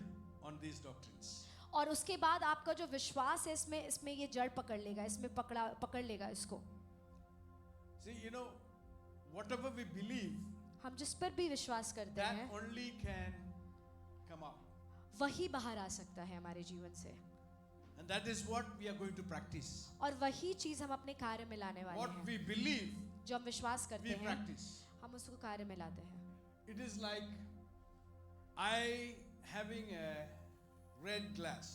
on these doctrines. और उसके बाद आपका जो विश्वास है इसमें ये जड़ पकड़ लेगा, इसमें पकड़ लेगा इसको. See, whatever we believe, हम जिस पर भी विश्वास करते that हैं only can come out. वही बाहर आ सकता है हमारे जीवन से, And that is what we are going to practice. और वही चीज हम अपने कार्य में लाने वाले What हैं. we believe, जो हम विश्वास करते we हैं practice. हम उसको कार्य में लाते हैं. It is like I having a red glass.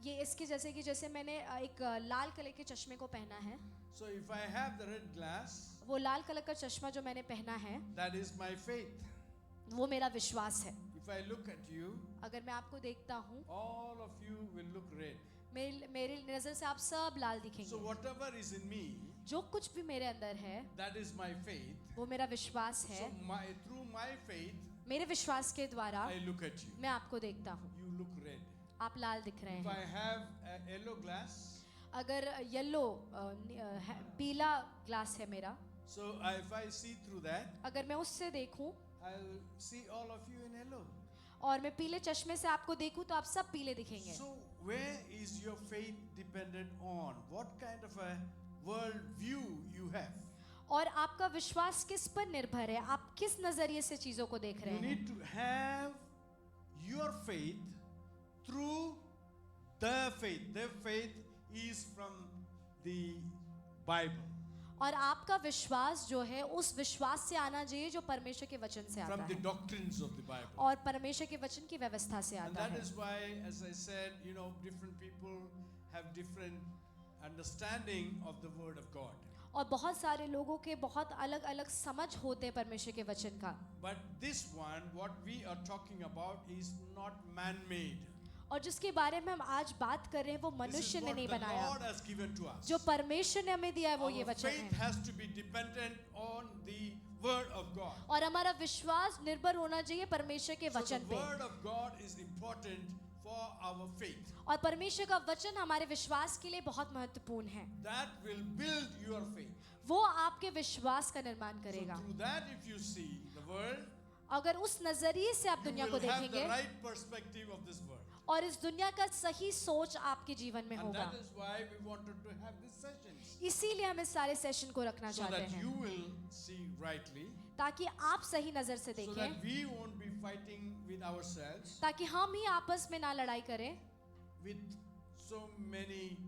ये इसके जैसे मैंने एक लाल कलर के चश्मे को पहना है. So if I have the red glass, वो लाल कलर का चश्मा जो मैंने पहना है that is my faith. वो मेरा विश्वास है. If I look at you, अगर मैं आपको देखता हूँ, all of you will look red. मेरी नजर से आप सब लाल So दिखेंगे. whatever is in me, जो कुछ भी मेरे अंदर है that is my faith. वो मेरा विश्वास So है. through my faith, मेरे विश्वास के द्वारा I look at you. मैं आपको देखता हूँ, You look red. आप लाल दिख रहे If हैं. I have a yellow glass, अगर येलो पीला ग्लास है मेरा, so if I see through that, अगर मैं उससे देखूं I'll see all of you in yellow. और मैं पीले चश्मे से आपको देखूं तो आप सब पीले दिखेंगे. So where is your faith dependent on? What kind of a world view you have? और आपका विश्वास किस पर निर्भर है, आप किस नजरिए से चीजों को देख रहे You हैं. need to have your faith through the faith. Their faith is from the Bible, और आपका विश्वास जो है उस विश्वास से आना चाहिए जो परमेश्वर के वचन से आता from the है doctrines of the Bible. और परमेश्वर के वचन की व्यवस्था से And आता that है. is why, as I said, different people have different understanding of the Word of God. और बहुत सारे लोगों के बहुत अलग अलग समझ होते हैं परमेश्वर के वचन का. But this one, what we are talking about, is not man-made. और जिसके बारे में हम आज बात कर रहे हैं वो This is मनुष्य ने what नहीं the बनाया. Lord has given to us. जो परमेश्वर ने हमें दिया है वो ये Our वचन faith है. has to be dependent on the Word of God. और हमारा विश्वास निर्भर होना चाहिए परमेश्वर के So वचन the पे. Word of God is important for our faith. और परमेश्वर का वचन हमारे विश्वास के लिए बहुत महत्वपूर्ण है. That will build your faith. वो आपके विश्वास का निर्माण So करेगा. through that, if you see the world, अगर उस नजरिए से आप you दुनिया को will have देखेंगे the right perspective of this world. और इस दुनिया का सही सोच आपके जीवन में And होगा. that is why we wanted to have these sessions. इसीलिए हम इस सारे सेशन को रखना So चाहते that हैं you will see rightly, ताकि आप सही नजर से so देखें, that we won't be fighting with ourselves ताकि हम ही आपस में ना लड़ाई करें with so many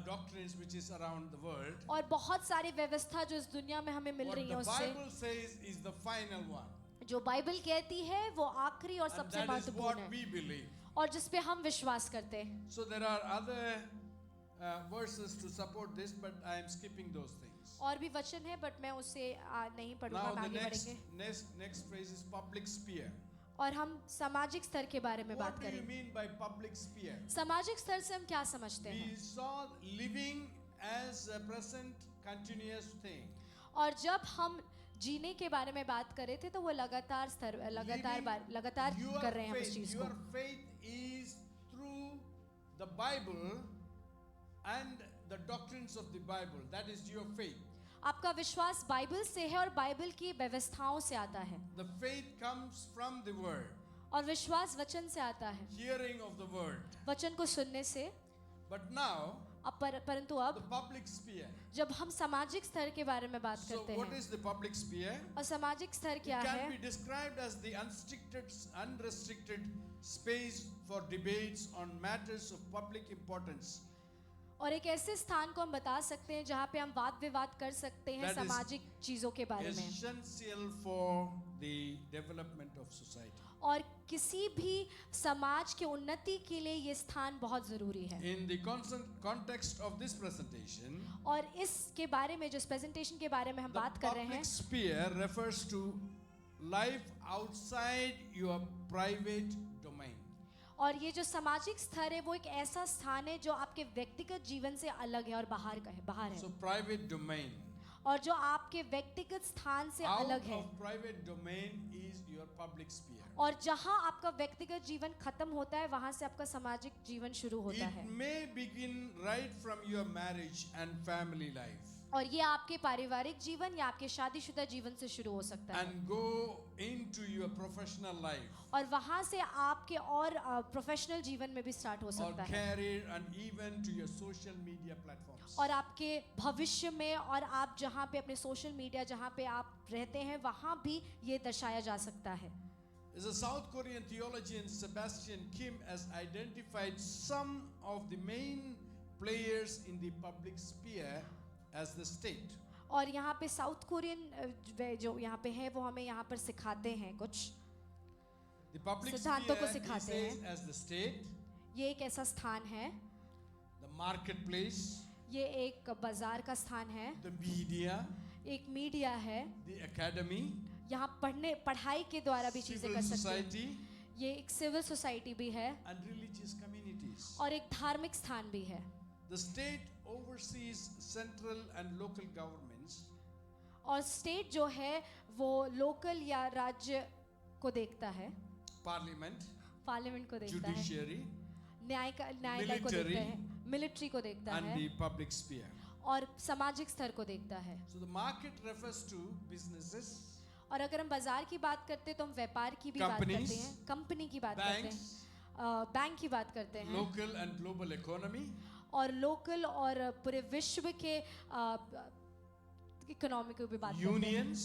doctrines which is around the world. और बहुत सारी व्यवस्था जो इस दुनिया में हमें मिल What रही है the उससे, Bible says is the final one. जो बाइबल कहती है वो आखिरी और And सबसे that is महत्वपूर्ण what है we believe. और जिस पे हम विश्वास करते हैं. So there are other verses to support this, but I am skipping those things. और भी वचन है बट मैं उससे नहीं पढ़ूंगा, Now हम the आगे बढ़ेंगे. next phrase is public sphere. और हम सामाजिक स्तर के बारे में बात What do you करें. mean by public sphere? सामाजिक स्तर से हम क्या समझते We हैं? saw living as a present continuous thing. और जब हम जीने के बारे में बात कर रहे थे तो वो लगातार Your कर रहे हैं हम इस faith, चीज your को. faith is through the Bible and the doctrines of the Bible. That is your faith. आपका विश्वास बाइबल से है और बाइबल की व्यवस्थाओं से आता है, The faith comes from the word, और विश्वास वचन से आता है, hearing of the word. वचन को सुनने से। But now, परंतु the अब public sphere. जब हम सामाजिक स्तर के बारे में बात So, करते what हैं, is the public sphere? और सामाजिक स्तर It क्या can है? be described as the unrestricted space for debates on matters of public importance. और एक ऐसे स्थान को हम बता सकते हैं जहाँ पे हम वाद विवाद कर सकते हैं That is सामाजिक चीजों के बारे में, Essential for the development of society. और किसी भी समाज के उन्नति के लिए ये स्थान बहुत जरूरी है। In the context of this presentation, और इसके बारे में, जो इस प्रेजेंटेशन के बारे में हम the बात कर रहे public हैं, sphere refers to life outside your private domain. और ये जो सामाजिक स्तर है वो एक ऐसा स्थान है जो आपके व्यक्तिगत जीवन से अलग है और बाहर का है, बाहर है, So private domain. और जो आपके व्यक्तिगत स्थान से Out अलग है, of private domain is your public sphere. और जहाँ आपका व्यक्तिगत जीवन खत्म होता है वहां से आपका सामाजिक जीवन शुरू होता है। It may begin right from your marriage and family life और ये आपके पारिवारिक जीवन या आपके शादीशुदा जीवन से शुरू हो सकता है, and go into your professional life और वहां से आपके और प्रोफेशनल जीवन में भी स्टार्ट हो or सकता है, career and even to your social media platforms. और आपके भविष्य में, और आप जहाँ पे अपने सोशल मीडिया जहाँ पे आप रहते हैं वहाँ भी ये दर्शाया जा सकता है। As a South Korean theologian, Sebastian Kim has identified some of the main players in the public sphere as the state. और यहाँ पे साउथ कोरियन जो यहाँ पे है वो हमें यहाँ पर सिखाते हैं कुछ The public सिद्धांतों को sphere, he सिखाते says, हैं। as the state, ये एक ऐसा स्थान है, the marketplace, ये एक बाजार का स्थान है, the media, एक मीडिया है, the academy, यहाँ पढ़ाई के द्वारा भी चीजें civil कर सकते हैं, society, ये एक सिविल सोसाइटी भी है and religious communities. और एक धार्मिक स्थान भी है। The state oversees central and local governments, और स्टेट जो है वो लोकल या राज्य को देखता है, parliament, पार्लियामेंट को देखता है, judiciary, न्यायालय को military, देखता है, मिलिट्री को देखता and है, the public sphere. और सामाजिक स्तर को देखता है। So the market refers to businesses, और अगर हम बाजार की बात करते हैं तो हम व्यापार की भी बात Companies, करते हैं, कंपनी की बात करते banks, हैं, बैंक की बात करते हैं, local and global economy, और लोकल और पूरे विश्व के इकोनॉमी की भी बात करते हैं, unions,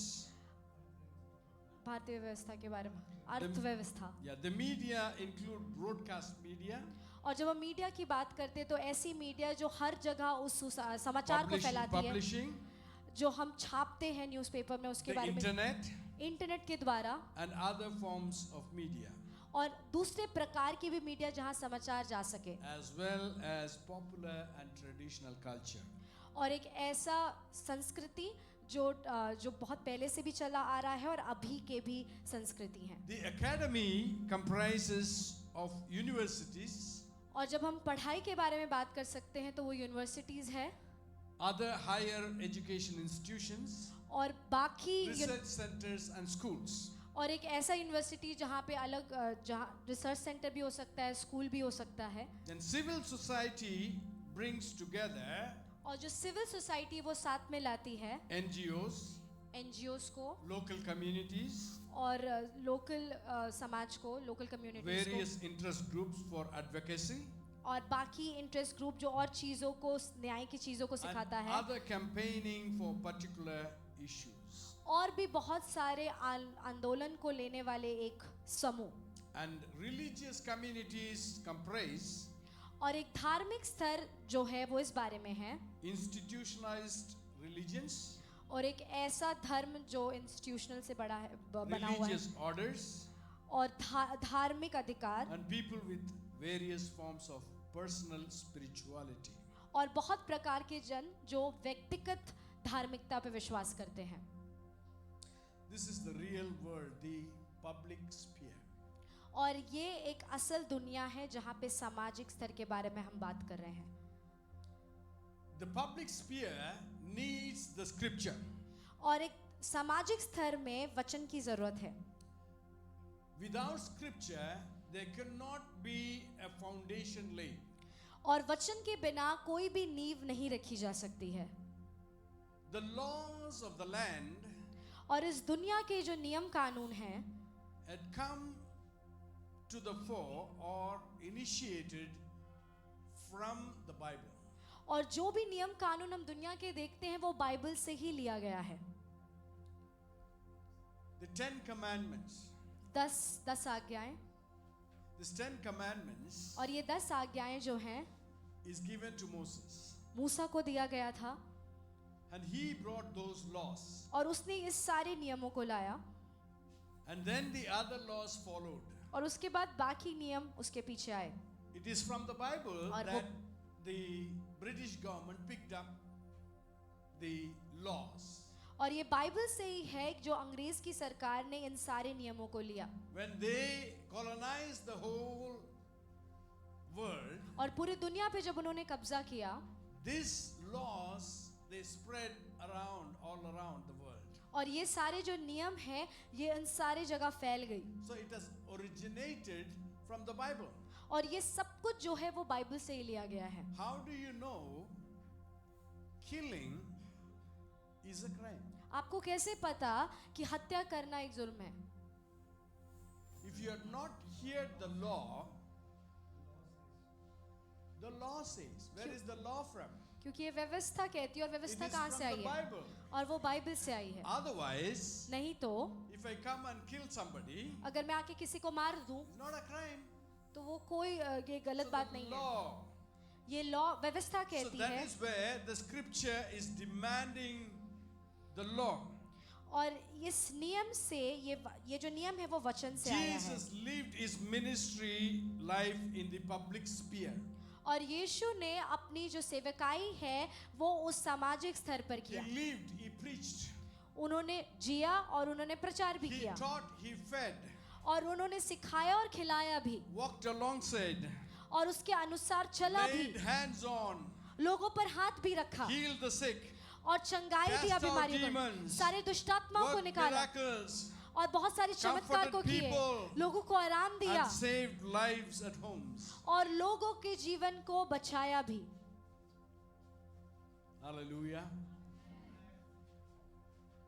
भारतीय व्यवस्था के बारे में, अर्थव्यवस्था। yeah, the media include broadcast media, और जब हम मीडिया की बात करते हैं तो ऐसी मीडिया जो हर जगह उस समाचार को फैलाती है, publishing, जो हम छापते हैं न्यूज़पेपर में, उसके the बारे में, internet, इंटरनेट के द्वारा, and other forms of media, और दूसरे प्रकार की भी मीडिया जहां समाचार जा सके, as well as popular and traditional culture. और एक ऐसा संस्कृति जो बहुत पहले से भी चला आ रहा है और अभी के भी संस्कृति हैं। The academy comprises of universities, और जब हम पढ़ाई के बारे में बात कर सकते हैं तो वो यूनिवर्सिटीज है, other higher education institutions, और बाकी research centers and schools. और एक ऐसा यूनिवर्सिटी जहाँ पे अलग जहाँ रिसर्च सेंटर भी हो सकता है, स्कूल भी हो सकता है, Then civil society brings together और जो सिविल सोसाइटी वो साथ में लाती है NGOs, एनजीओस को local communities, और लोकल समाज को, local communities various interest groups for advocacy, को, और बाकी इंटरेस्ट ग्रुप जो और चीज़ों को, न्याय की चीज़ों को and सिखाता है, other campaigning for particular issues. और भी बहुत सारे आंदोलन को लेने वाले एक समूह, And religious communities comprise और एक धार्मिक स्तर जो है वो इस बारे में है, institutionalized religions, और एक ऐसा धर्म जो इंस्टीट्यूशनल से बड़ा है, बना हुआ है, religious orders, और धार्मिक अधिकार, and people with various forms of personal spirituality. और बहुत प्रकार के जन जो व्यक्तिगत धार्मिकता पे विश्वास करते हैं। This is the real world, the public sphere. और ये एक असल दुनिया है जहाँ पे सामाजिक स्तर के बारे में हम बात कर रहे हैं। The public sphere needs the scripture. और एक सामाजिक स्तर में वचन की जरूरत है। Without scripture, there cannot be a foundation laid. और वचन के बिना कोई भी नींव नहीं रखी जा सकती है। the laws of the land और इस दुनिया के जो नियम कानून हैं had come to the fore or initiated from the Bible. और जो भी नियम कानून हम दुनिया के देखते हैं वो बाइबल से ही लिया गया है। The 10 Commandments. 10 आज्ञाएं, These 10 Commandments और ये 10 आज्ञाएं जो हैं is given to Moses. मूसा को दिया गया था And he brought those laws. और उसने इस सारे नियमों को लाया And then the other laws followed. और उसके बाद बाकी नियम उसके पीछे आए। It is from the Bible और that the British government picked up the laws. और ये बाइबल से ही है जो अंग्रेज की सरकार ने इन सारे नियमों को लिया When they colonized the whole world, और पूरी दुनिया पे जब उन्होंने कब्जा किया these laws they spread around all around the world. और ये सारे जो नियम हैं ये इन सारे जगह फैल गई So it has originated from the Bible. और ये सब कुछ जो है वो बाइबल से ही लिया गया है। How do you know killing is a crime? आपको कैसे पता कि हत्या करना एक जुर्म है? If you have not heard the law says, where is the law from? क्योंकि ये व्यवस्था कहती है और It व्यवस्था is कहाँ from से the आई है? Bible. और वो बाइबल से आई है। Otherwise, नहीं तो if I come and kill somebody, अगर मैं आके किसी को मार दूं it's not a crime. तो वो कोई ये So गलत बात the नहीं है। law. ये लॉ व्यवस्था So कहती that है is where the scripture is demanding the law. और इस नियम से ये जो नियम है वो वचन से आया है। Jesus lived his ministry life in the public sphere. और यीशु ने अपनी जो सेवकाई है वो उस सामाजिक स्तर पर He किया। lived, he preached, उन्होंने जिया और उन्होंने प्रचार भी he किया taught, he fed, और उन्होंने सिखाया और खिलाया भी walked alongside, और उसके अनुसार चला भी, laid hands on, लोगों पर हाथ भी रखा healed the sick, और चंगाई cast दिया out बीमारियों को, demons, सारे दुष्टात्माओं को worked निकाला miracles, और बहुत सारे चमत्कार को comforted किए, people, लोगों को आराम दिया and saved lives at homes. और लोगों के जीवन को बचाया भी। Hallelujah.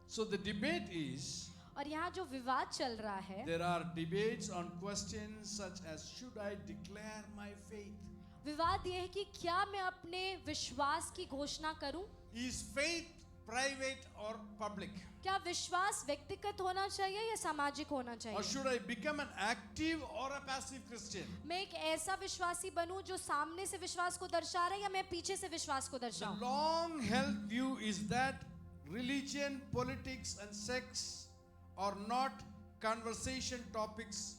So the debate is, और यहाँ जो विवाद चल रहा है, there are debates on questions such as, should I declare my faith? विवाद ये है कि क्या मैं अपने विश्वास की घोषणा करूं? Is faith private or public? क्या विश्वास व्यक्तिगत होना चाहिए या सामाजिक होना Or चाहिए? should I become an active or a passive Christian? मैं एक ऐसा विश्वासी बनूं जो सामने से विश्वास को दर्शा रहा है या मैं पीछे से विश्वास को The दर्शाऊं? long held view is that religion, politics and sex are not conversation topics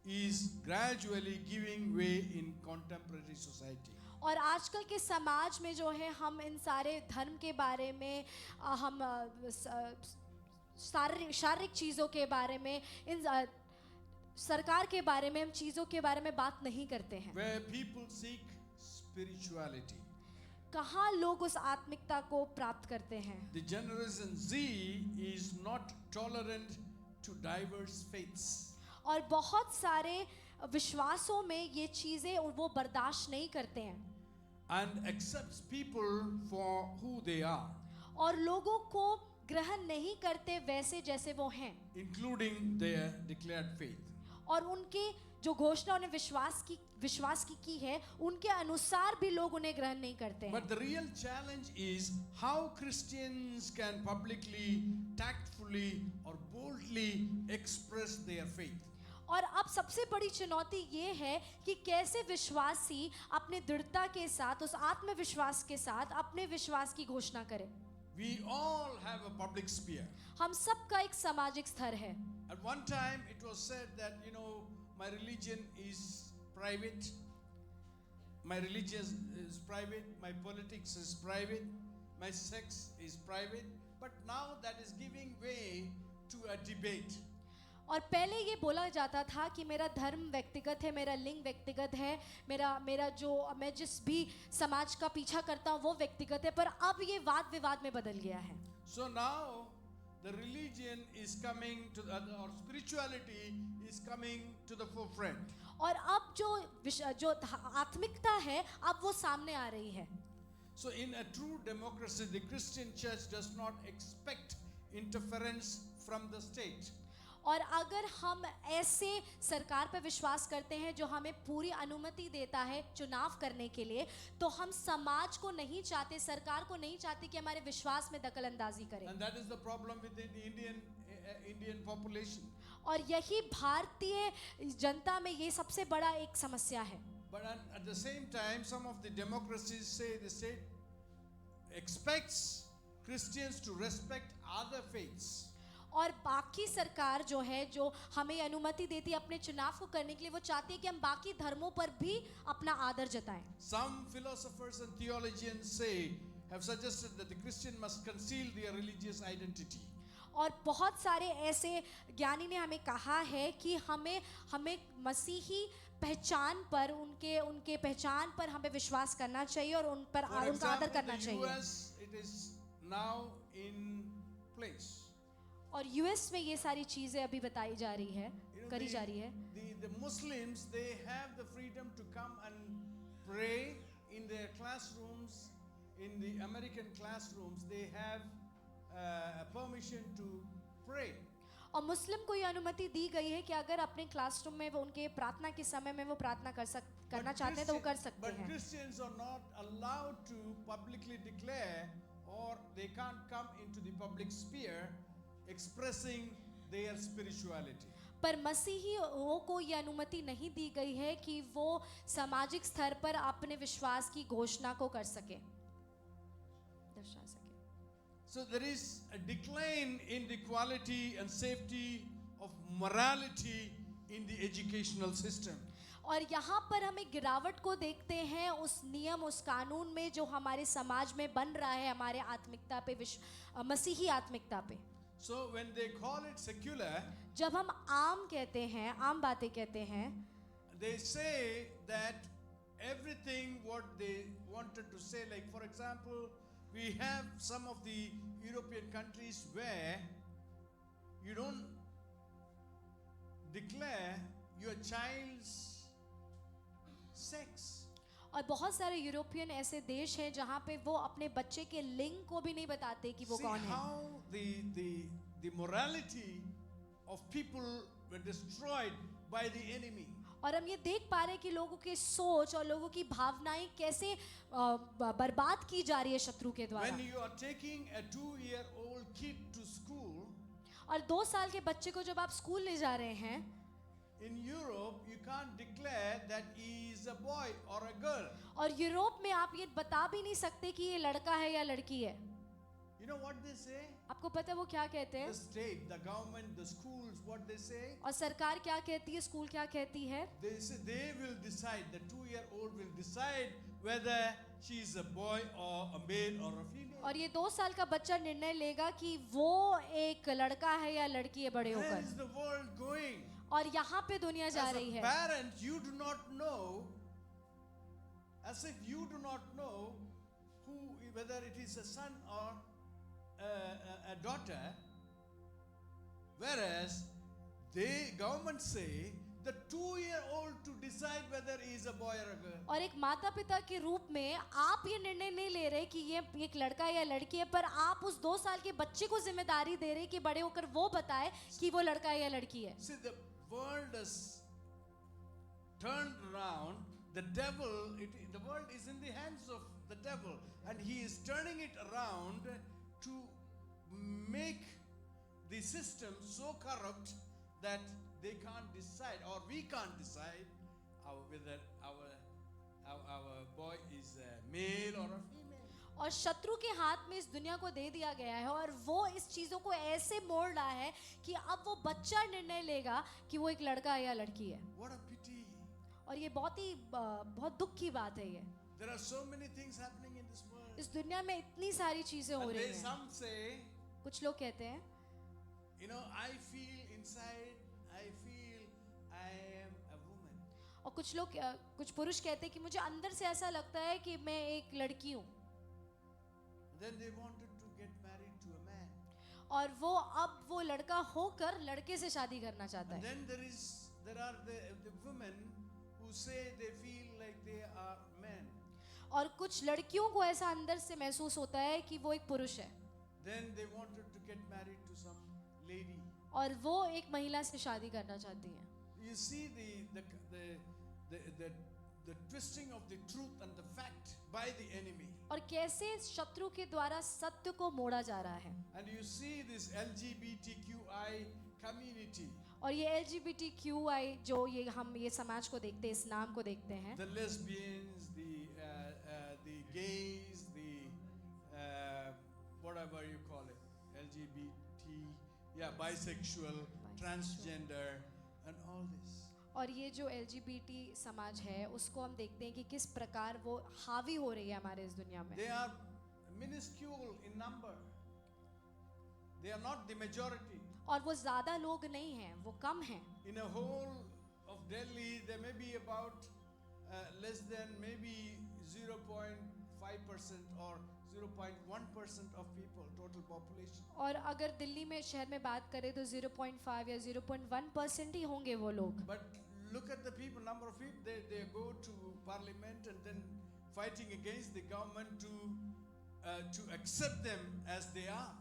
is gradually giving way in contemporary society. और आजकल के समाज में जो है हम इन सारे धर्म के बारे में हम शारीरिक चीज़ों के बारे में इन सरकार के बारे में हम चीज़ों के बारे में बात नहीं करते हैं। Where people seek spirituality. कहाँ लोग उस आत्मिकता को प्राप्त करते हैं? The Generation Z is not tolerant to diverse faiths. और बहुत सारे विश्वासों में ये चीज़ें वो बर्दाश्त नहीं करते हैं And accepts people for who they are, और लोगों को ग्रहण नहीं करते वैसे जैसे वो हैं, including their declared faith. और उनके जो घोषणा उन्हें विश्वास की है उनके अनुसार भी लोग उन्हें ग्रहण नहीं करते हैं। But the real challenge is how Christians can publicly, tactfully or boldly express their faith. और अब सबसे बड़ी चुनौती ये है कि कैसे विश्वासी अपने दृढ़ता के साथ उस आत्मविश्वास के साथ अपने विश्वास की घोषणा करें। We all have a public sphere. हम सबका एक सामाजिक स्तर है। At one time it was said that, my religion is private, my religion is private, my politics is private, my sex is private, but now that is giving way to a debate. और पहले ये बोला जाता था कि मेरा धर्म व्यक्तिगत है, मेरा लिंग व्यक्तिगत है, मेरा जो मैं जिस भी समाज का पीछा करता हूँ वो व्यक्तिगत है, पर अब ये वाद विवाद में बदल गया है। So now the religion is coming to or spirituality is coming to the forefront. और अब जो आत्मिकता है अब वो सामने आ रही है। So, in a true democracy, the Christian church does not expect interference from the state. और अगर हम ऐसे सरकार पर विश्वास करते हैं जो हमें पूरी अनुमति देता है चुनाव करने के लिए, तो हम समाज को नहीं चाहते, सरकार को नहीं चाहते कि हमारे विश्वास में दखल अंदाजी करें. And that is the problem with the Indian population. और यही भारतीय जनता में ये सबसे बड़ा एक समस्या है. But at the same time, some of the democracies say the state expects Christians to respect other faiths. और बाकी सरकार जो है, जो हमें अनुमति देती है अपने चुनाव को करने के लिए, वो चाहती है कि हम बाकी धर्मों पर भी अपना आदर जताएं. Some philosophers and theologians have suggested that the Christian must conceal their religious identity. और बहुत सारे ऐसे ज्ञानी ने हमें कहा है कि हमें मसीही पहचान पर, उनके पहचान पर हमें विश्वास करना चाहिए और उन पर For उनका आदर example, करना the चाहिए. US, it is now in place. और यूएस में ये सारी चीजें अभी बताई जा रही है, You know, करी जा रही है. the Muslims, they have the freedom to come and pray in their classrooms. In the American classrooms, they have permission to pray. और मुस्लिम को ये अनुमति दी गई है कि अगर अपने क्लासरूम में वो उनके प्रार्थना के समय में वो प्रार्थना करना चाहते हैं तो वो कर सकते But हैं. Christians are not allowed to publicly declare, or they can't come into the public sphere expressing their spirituality. पर मसीहियों को ये अनुमति नहीं दी गई है कि वो सामाजिक स्तर पर अपने विश्वास की घोषणा को कर सके, दर्शा सके. So there is a decline in the quality and safety of morality in the educational system. और यहाँ पर हमें गिरावट को देखते हैं उस नियम, उस कानून में जो हमारे समाज में बन रहा है, हमारे आत्मिकता पे, मसीही आत्मिकता पे. So when they call it secular, जब हम आम कहते हैं, आम बातें कहते हैं, they say that everything what they wanted to say, like for example, we have some of the European countries where you don't declare your child's sex. और बहुत सारे यूरोपियन ऐसे देश हैं जहाँ पे वो अपने बच्चे के लिंग को भी नहीं बताते कि वो See कौन है. how the morality of people were destroyed by the enemy. और हम ये देख पा रहे हैं कि लोगों की सोच और लोगों की भावनाएं कैसे बर्बाद की जा रही है शत्रु के द्वारा. When you are taking a 2-year-old kid to school, और 2 साल के बच्चे को जब आप स्कूल ले जा रहे हैं, in Europe you can't declare that he is a boy or a girl. और यूरोप में आप ये बता भी नहीं सकते कि ये लड़का है या लड़की है. You know what they say? आपको पता है वो क्या कहते हैं? The state, the government, the schools, what they say? और सरकार क्या कहती है, स्कूल क्या कहती है? They say they will decide, the 2-year-old will decide whether she is a boy or a male or a female. और ये 2 साल का बच्चा निर्णय लेगा कि वो एक लड़का है या लड़की है बड़े Where होकर. is the world going? और यहाँ पे दुनिया जा As रही a है. parent, you do not know, as if you do not know whether it is a son or a daughter, whereas the government say the 2-year-old to decide whether he is a boy or a girl. और एक माता पिता के रूप में आप ये निर्णय नहीं ले रहे कि ये एक लड़का या लड़की है, पर आप उस 2 साल के बच्चे को जिम्मेदारी दे रहे कि बड़े होकर वो बताए कि वो लड़का है या लड़की है. See, the world has turned around. The world is in the hands of the devil, and he is turning it around to make the system so corrupt that they can't decide, or we can't decide whether our boy is a male or a female. और शत्रु के हाथ में इस दुनिया को दे दिया गया है और वो इस चीजों को ऐसे मोड़ रहा है कि अब वो बच्चा निर्णय लेगा कि वो एक लड़का है या लड़की है. What a pity. और ये बहुत दुख की बात है ये. There are so many things happening in this world. इस दुनिया में इतनी सारी चीजें हो And रही हैं. some say, कुछ लोग कहते हैं, you know, I feel inside, I feel I am a woman. और कुछ पुरुष कहते हैं कि मुझे अंदर से ऐसा लगता है कि मैं एक लड़की हूँ. Then they wanted to get married to a man. और वो लड़का होकर लड़के से शादी करना चाहता And है. then there are the women who say they feel like they are men. और कुछ लड़कियों को ऐसा अंदर से महसूस होता है कि वो एक पुरुष है Then they wanted to get married to some lady. और वो एक महिला से शादी करना चाहती हैं. You see the twisting of the truth and the fact by the enemy. और कैसे शत्रु के द्वारा सत्य को मोड़ा जा रहा है. And you see this LGBTQI community. और ये LGBTQI जो ये समाज को देखते हैं, इस नाम को देखते हैं. The lesbians, the gays, the whatever you call it, LGBT, bisexual, transgender, and all this. और ये जो LGBT समाज है उसको हम देखते हैं कि किस प्रकार वो हावी हो रही है हमारे इस दुनिया में. They are minuscule in number. They are not the majority. और वो ज्यादा लोग नहीं हैं, वो कम हैं. In a whole of Delhi, there may be about less than maybe 0.5% or 0.1% of people, total population. और अगर दिल्ली में शहर में बात करें तो 0.5 या 0.1% ही होंगे वो लोग. But look at the people, number of people, they go to parliament and then fighting against the government to accept them as they are.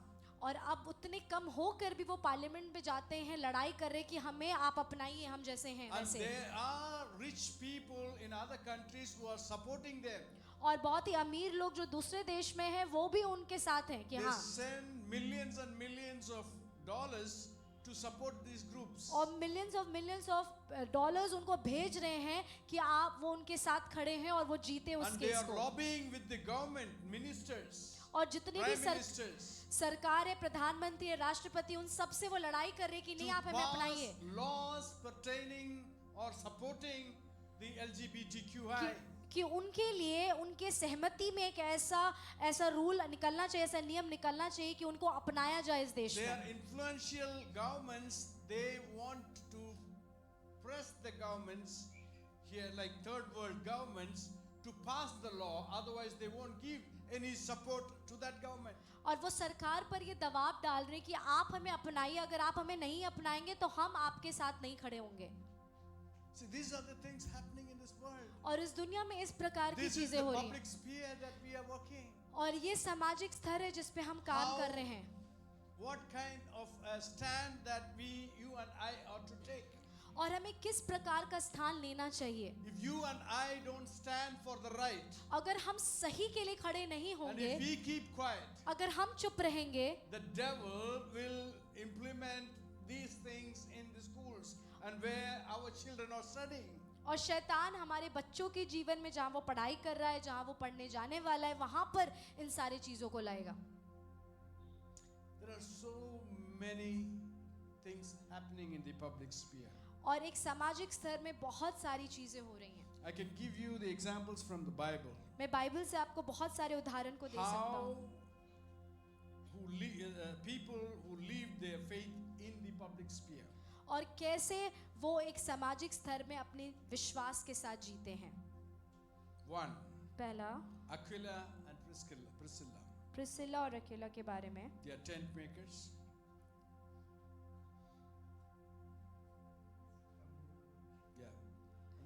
और अब उतने कम होकर भी वो पार्लियामेंट में जाते हैं, लड़ाई कर रहे कि हमें आप अपनाइए, हम जैसे हैं And वैसे. there are rich people in other countries who are supporting them. और बहुत ही अमीर लोग जो दूसरे देश में हैं वो भी उनके साथ हैं कि They हाँ. send millions and millions of dollars to support these groups. और millions of dollars उनको भेज रहे हैं कि आप वो उनके साथ खड़े हैं और वो जीते उस And they केस are को. lobbying with the government, ministers, और जितनी भी prime ministers, सरकार है, प्रधानमंत्री है, राष्ट्रपति, उन सब से वो लड़ाई कर रहे कि नहीं to आप हमें pass अपनाइए. laws pertaining or supporting the LGBTQI. कि उनके लिए उनके सहमति में एक ऐसा रूल निकलना चाहिए, ऐसा नियम निकलना चाहिए कि उनको अपनाया जाए इस देश They में. are influential governments. They want to press the governments here, like third world governments, to pass the law. Otherwise, they won't give any support to that government. और वो सरकार पर ये दबाव डाल रहे हैं कि आप हमें अपनाइए, अगर आप हमें नहीं अपनाएंगे तो हम आपके साथ नहीं खड़े होंगे. See, these are the things happening in this world. और इस दुनिया में इस प्रकार की This is चीजें the हो रही public हैं. sphere that we are working. और ये सामाजिक स्तर है जिस पे हम काम How- कर रहे हैं. What kind of a stand that you and I ought to take? और हमें किस प्रकार का स्थान लेना चाहिए. If you and I don't stand for the right, अगर हम सही के लिए खड़े नहीं and होंगे, if we keep quiet, अगर हम चुप रहेंगे, the devil will implement these things in the schools and where our children are studying. और शैतान हमारे बच्चों के जीवन में जहाँ वो पढ़ाई कर रहा है, जहाँ वो पढ़ने जाने वाला है, वहाँ पर इन सारी चीजों को लाएगा. There are so many things happening in the public sphere. और एक सामाजिक स्तर में बहुत सारी चीजें हो रही हैं. I can give you the examples from the Bible. मैं बाइबल से आपको बहुत सारे उदाहरण को दे सकता How हूँ. people who live their faith in the public sphere. और कैसे वो एक सामाजिक स्तर में अपने विश्वास के साथ जीते हैं. One, पहला Aquila and Priscilla. प्रिसिला और अकेला के बारे में. They are tent makers. Yeah.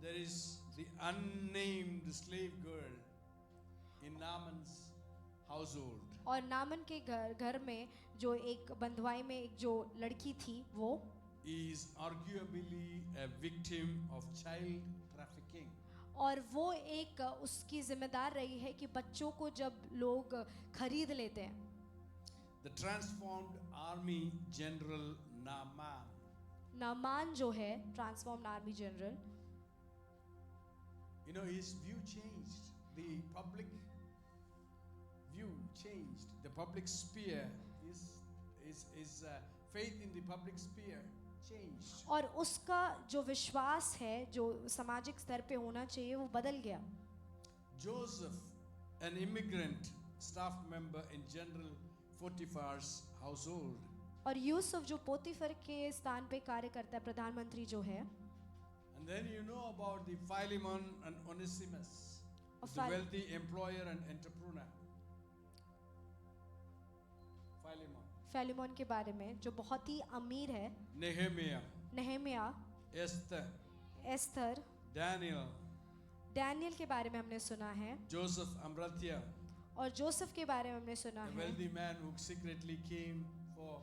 There is the unnamed slave girl in Naaman's household. और नामन के घर में जो एक बंधुआई में एक जो लड़की थी वो Is arguably a victim of child trafficking. और वो एक उसकी जिम्मेदार रही है कि बच्चों को जब लोग खरीद लेते हैं. The transformed army general Naaman. Naaman जो है transformed army general, You know, his view changed. The public view changed. The public sphere is faith in the public sphere changed. और उसका जो विश्वास है जो सामाजिक स्तर पे होना चाहिए वो बदल गया. Joseph, an immigrant staff member in General Potiphar's household. और यूसुफ जो पोतीफर के स्थान पे कार्य करता है, प्रधानमंत्री जो है. And then you know about the Philemon and Onesimus, Of the wealthy employer and entrepreneur. Philemon. Philemon के बारे में जो बहुत ही अमीर है. Nehemiah, नेहेमिया, Esther, Esther, Daniel, Daniel के बारे में हमने सुना है Joseph Amrathya, और जोसेफ के बारे में हमने सुना a है, wealthy man who secretly came for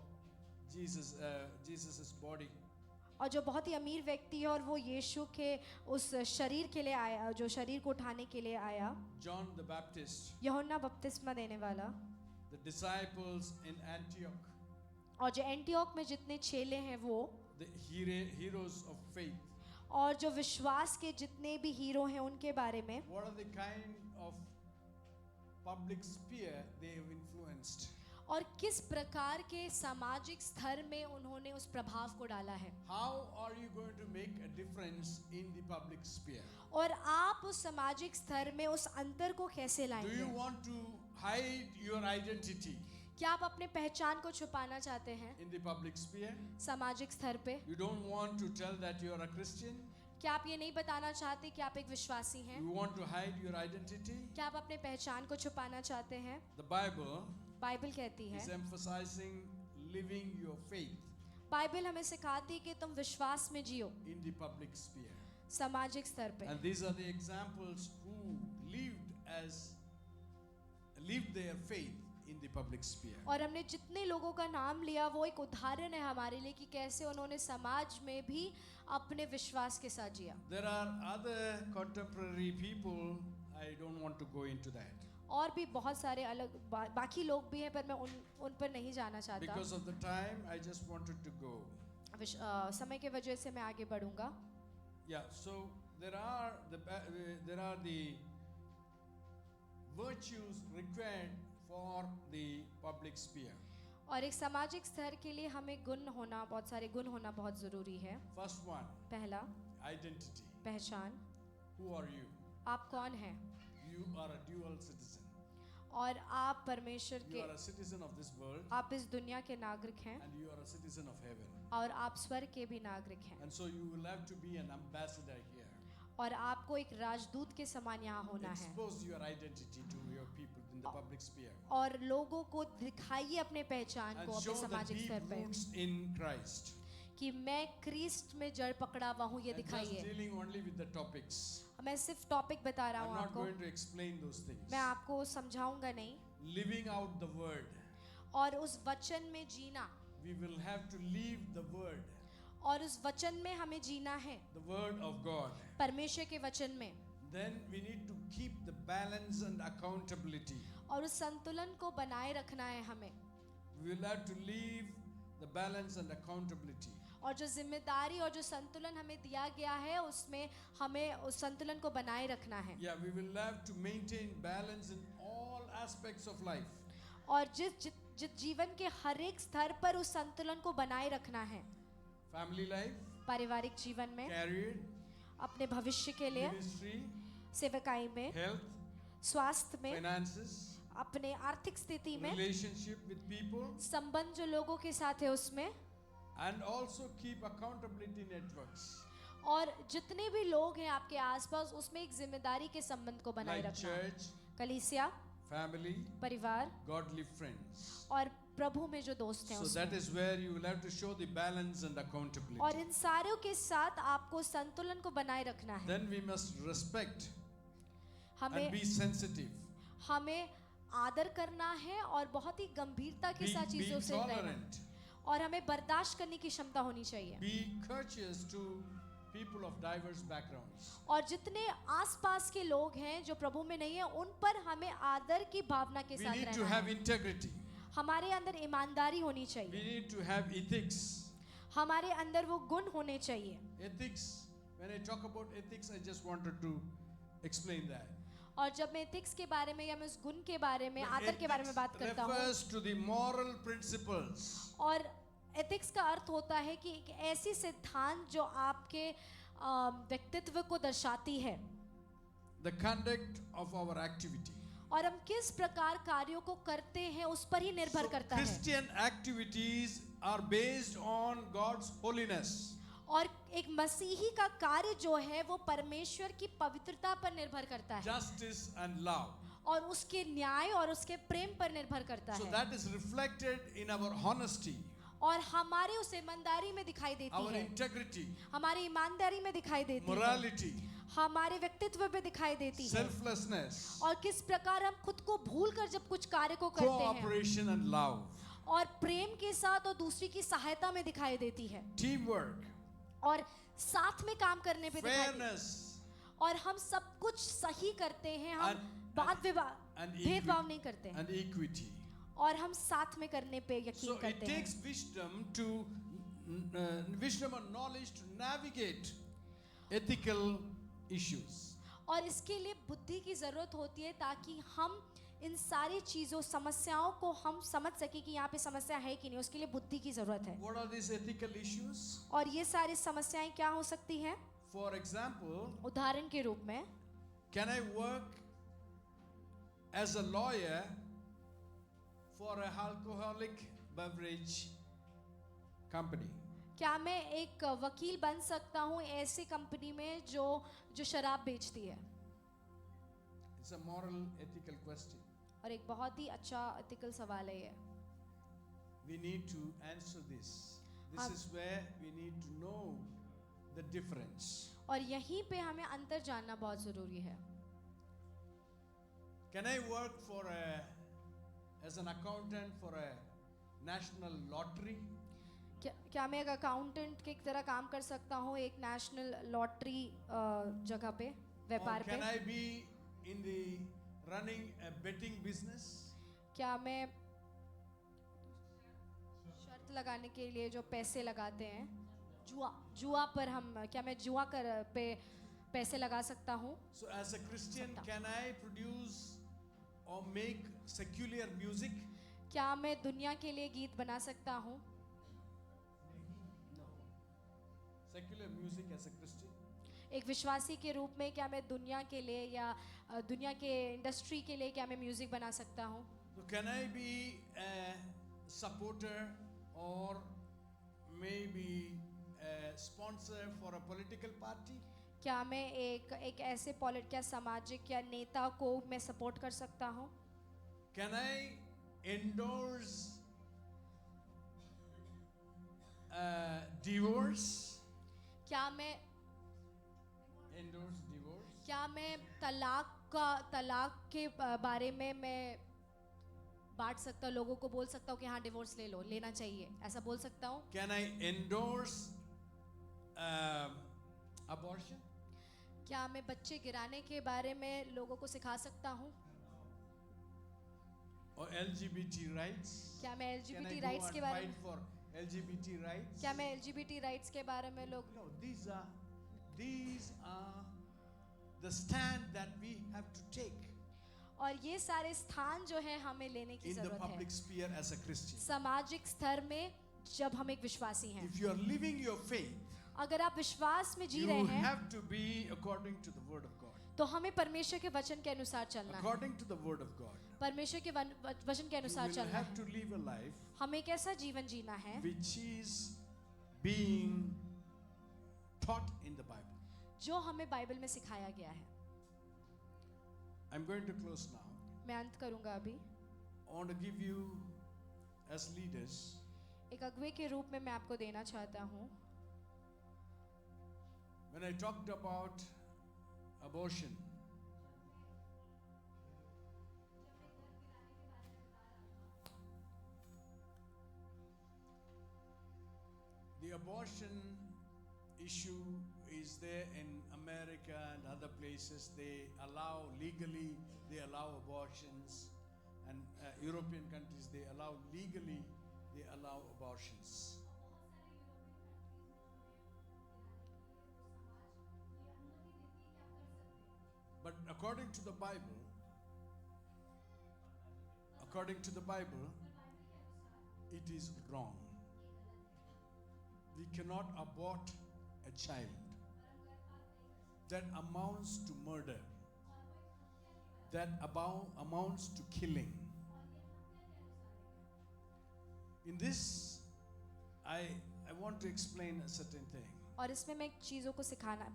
Jesus's body. और जो बहुत ही अमीर व्यक्ति है और वो यीशु के उस शरीर के लिए आया, जो शरीर को उठाने के लिए आया। John the Baptist, यूहन्ना बपतिस्मा देने वाला, the disciples in Antioch, और जो एंटियोक में जितने चेले हैं वो, the heroes of faith. और जो विश्वास के जितने भी हीरो हैं उनके बारे में, What are the kind of public sphere they have influenced? और किस प्रकार के सामाजिक स्तर में उन्होंने उस प्रभाव को डाला है, How are you going to make a difference in the public sphere? और आप उस सामाजिक स्तर में उस अंतर को कैसे Do लाएंगे? you want to hide your identity क्या आप अपने पहचान को छुपाना चाहते हैं in the public sphere? सामाजिक स्तर पे? You don't want to tell that you are a Christian? क्या आप ये नहीं बताना चाहते कि आप एक विश्वासी हैं? You want to hide your identity? क्या आप अपने पहचान को छुपाना चाहते हैं? The Bible बाइबल कहती है, is emphasizing living your faith Bible हमें सिखाती है कि तुम विश्वास में जियो in the public sphere. सामाजिक स्तर पे। And these are the examples who lived their faith in the public sphere. और हमने जितने लोगों का नाम लिया वो एक उदाहरण है हमारे लिए कि कैसे उन्होंने समाज में भी अपने विश्वास के साथ जिया। There are other contemporary people, I don't want to go into that. और भी बहुत सारे अलग बाकी लोग भी हैं, पर मैं उन पर नहीं जाना चाहता। Because of the time, I just wanted to go. समय के वजह से मैं आगे बढ़ूंगा। Yeah, so there are the virtues required for the public sphere. और एक सामाजिक स्तर के लिए हमें गुण होना, बहुत सारे गुण होना बहुत ज़रूरी है। First one, पहला, identity. पहचान। Who are you? आप कौन हैं? You are a dual citizen. और आप परमेश्वर You के, are a citizen of this world आप इस दुनिया के नागरिक हैं and you are a citizen of heaven. और आप स्वर्ग के भी नागरिक हैं, And so you will have to be an ambassador here. और आपको एक राजदूत के समान यहाँ होना है। Expose your identity to your people in the public sphere. और लोगों को दिखाइए अपने पहचान And को अपने show the सामाजिक deep स्तर पे roots in Christ. कि मैं क्रिस्ट में जड़ पकड़ा हुआ हूँ, ये And just दिखाइए। dealing only with the topics. मैं सिर्फ टॉपिक बता रहा I'm हूँ not आपको, going to explain those things. मैं आपको समझाऊंगा नहीं। Living out the word. और उस वचन में जीना, We will have to live the word. और उस वचन में हमें जीना है, The word of God. परमेश्वर के वचन में। Then we need to keep the balance and accountability. और उस संतुलन को बनाए रखना है हमें। We will have to live the balance and accountability. और जो जिम्मेदारी और जो संतुलन हमें दिया गया है उसमें हमें उस संतुलन को बनाए रखना है। Yeah, we will have to maintain balance in all aspects of life. और जिस जीवन के हर एक स्तर पर उस संतुलन को बनाए रखना है। Family life, पारिवारिक जीवन में, career, अपने भविष्य के लिए, ministry, सेवकाई में, health, स्वास्थ्य में, finances, अपने आर्थिक स्थिति में, relationship with people, संबंध जो लोगों के साथ है उसमें, and also keep accountability networks और जितने भी लोग हैं आपके आसपास उसमें एक जिम्मेदारी के संबंध को बनाए like रखना। church, कलीसिया, family, परिवार godly friends. और प्रभु में जो दोस्त हैं So उसमें। that is where you will have to show the balance and और accountability. इन सारों के साथ आपको संतुलन को बनाए रखना है। Then we must respect and हमें be sensitive. हमें आदर करना है और बहुत ही गंभीरता के साथ Be चीजों से रहना, tolerant. और हमें बर्दाश्त करने की क्षमता होनी चाहिए। Be courteous to people of diverse backgrounds. और जितने आसपास के लोग हैं जो प्रभु में नहीं है उन पर हमें आदर की भावना के We साथ need to रहना have है। integrity. हमारे अंदर ईमानदारी होनी We चाहिए, need to have ethics. हमारे अंदर वो गुण होने चाहिए। Ethics, when I talk about ethics, I just wanted to explain that. और जब मैं एथिक्स के बारे में या मैं उस गुण के बारे में, आदर के बारे में बात Ethics करता हूँ, refers to the moral principles और एथिक्स का अर्थ होता है कि एक ऐसी सिद्धांत जो आपके व्यक्तित्व को दर्शाती है, the conduct of our activity. और हम किस प्रकार कार्यों को करते हैं उस पर ही निर्भर So करता है। Christian activities are based on God's holiness. और एक मसीही का कार्य जो है वो परमेश्वर की पवित्रता पर निर्भर करता है, Justice and love. और उसके न्याय और उसके प्रेम पर निर्भर करता So है, that is reflected in our honesty, और हमारे उस ईमानदारी में दिखाई देती our है, integrity, हमारी ईमानदारी में दिखाई देती है, morality, हमारे व्यक्तित्व पे दिखाई देती है selflessness, और किस प्रकार हम खुद को भूल कर जब कुछ कार्य को करते हैं cooperation and love, और प्रेम के साथ और दूसरी की सहायता में दिखाई देती है teamwork, और साथ में काम करने पे दिखाई देती है fairness, और हम सब कुछ सही करते हैं हम And- वाद विवाद and भेदभाव नहीं करते हैं and equity. और हम साथ में करने पे यकीन So it करते हैं takes wisdom and knowledge to navigate ethical issues. और इसके लिए बुद्धि की जरूरत होती है ताकि हम इन सारी चीजों समस्याओं को हम समझ सके कि यहाँ पे समस्या है कि नहीं, उसके लिए बुद्धि की जरूरत है। What are these ethical issues? और ये सारी समस्याएं क्या हो सकती हैं? For example, उदाहरण के रूप में can I work as a lawyer for a alcoholic beverage company? क्या मैं एक वकील बन सकता हूँ ऐसी कंपनी में जो शराब बेचती है? It's a moral, ethical question. और एक बहुत ही अच्छा एथिकल सवाल है ये। We need to answer this. This हम- is where we need to know the difference. और यहीं पे हमें अंतर जानना बहुत जरूरी है। Can I work as an accountant for a national lottery? क्या मैं एक अकाउंटेंट की तरह काम कर सकता हूँ एक नेशनल लॉटरी जगह पे, Or व्यापार पे? can I be in the running a betting business? क्या मैं शर्त लगाने के लिए जो पैसे लगाते हैं जुआ पर क्या मैं जुआ पे पैसे लगा सकता हूँ? So as a Christian, सकता। can I produce or make secular music? क्या मैं दुनिया के लिए गीत बना सकता हूँ? No. Secular music as a Christian? एक विश्वासी के रूप में क्या मैं दुनिया के लिए या दुनिया के इंडस्ट्री के लिए क्या मैं म्यूजिक बना सकता हूँ? So can I be a supporter or maybe a sponsor for a political party? क्या मैं एक ऐसे क्या सामाजिक या नेता को मैं सपोर्ट कर सकता हूँ? Can I endorse divorce? क्या मैं Endorse divorce? क्या मैं तलाक के बारे में मैं बांट सकता हूँ, लोगों को बोल सकता हूँ कि हाँ डिवोर्स लेना चाहिए, ऐसा बोल सकता हूँ? Can I endorse abortion? क्या मैं बच्चे गिराने के बारे में लोगों को सिखा सकता हूँ? Or LGBT rights? क्या मैं Can I LGBT go rights and के बारे fight में for LGBT rights? क्या मैं LGBT राइट्स के बारे में लोग No, these are the stand that we have to take और ये सारे स्थान जो है हमें लेने की in the जरूरत है public sphere as a Christian. सामाजिक स्तर में जब हम एक विश्वासी हैं। If you are living your faith, अगर आप विश्वास में जी you रहे हैं have to be according to the word of God. तो हमें परमेश्वर के वचन के अनुसार चलना है। According to the word of God. परमेश्वर के वचन के You अनुसार will चलना have है। to live a life हमें एक ऐसा जीवन जीना है which is being taught in the Bible. जो हमें बाइबल में सिखाया गया है। I'm going to close now. मैं अंत करूंगा अभी। I want to give you, as leaders, एक अगुवे के रूप में मैं आपको देना चाहता हूँ। when I talked about abortion, the abortion issue is there in America and other places. They allow legally, they allow abortions, and European countries they allow legally, they allow abortions. But according to the Bible, it is wrong. We cannot abort a child. That amounts to murder. That amounts to killing. In this, I want to explain a certain thing. और इसमें मैं चीज़ों को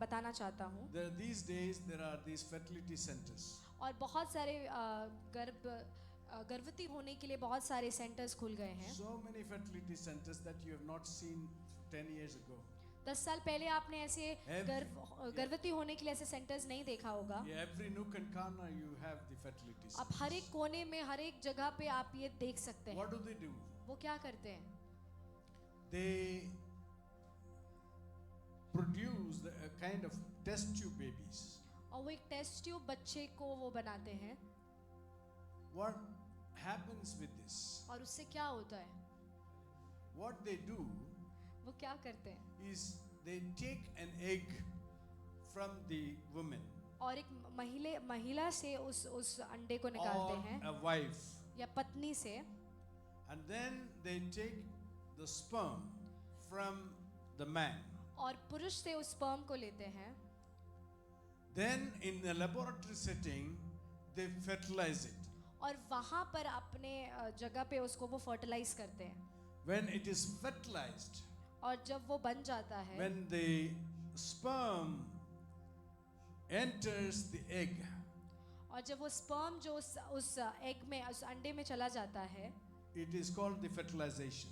बताना चाहता हूँ। These days there are these fertility centers. और बहुत सारे गर्भवती होने के लिए बहुत सारे सेंटर्स खुल गए हैं। So many fertility centers that you have not seen 10 years ago. 10 साल पहले आपने ऐसे गर्भवती होने के लिए ऐसे सेंटर्स नहीं देखा होगा. Every nook and corner you have the fertility अब हर एक centers. कोने में हर एक जगह पे आप ये देख सकते हैं. What do they do? वो क्या करते हैं? They produce a kind of test tube babies. और वो एक टेस्ट ट्यूब बच्चे को वो बनाते हैं. What happens with this? और उससे क्या होता है? What they do वो क्या करते हैं? is they take an egg from the woman और एक महिला से उस अंडे को निकालते or हैं a wife, या पत्नी से, and then they take the sperm from the man. और पुरुष से उस स्पर्म को लेते हैं. Then in a laboratory setting they fertilize it. और वहाँ पर अपने जगह पे उसको वो फर्टिलाइज करते हैं. When it is fertilized, और जब वो बन जाता है, when the sperm enters the egg, और जब वो स्पर्म जो उस एग में उस अंडे में चला जाता है, it is called the fertilization.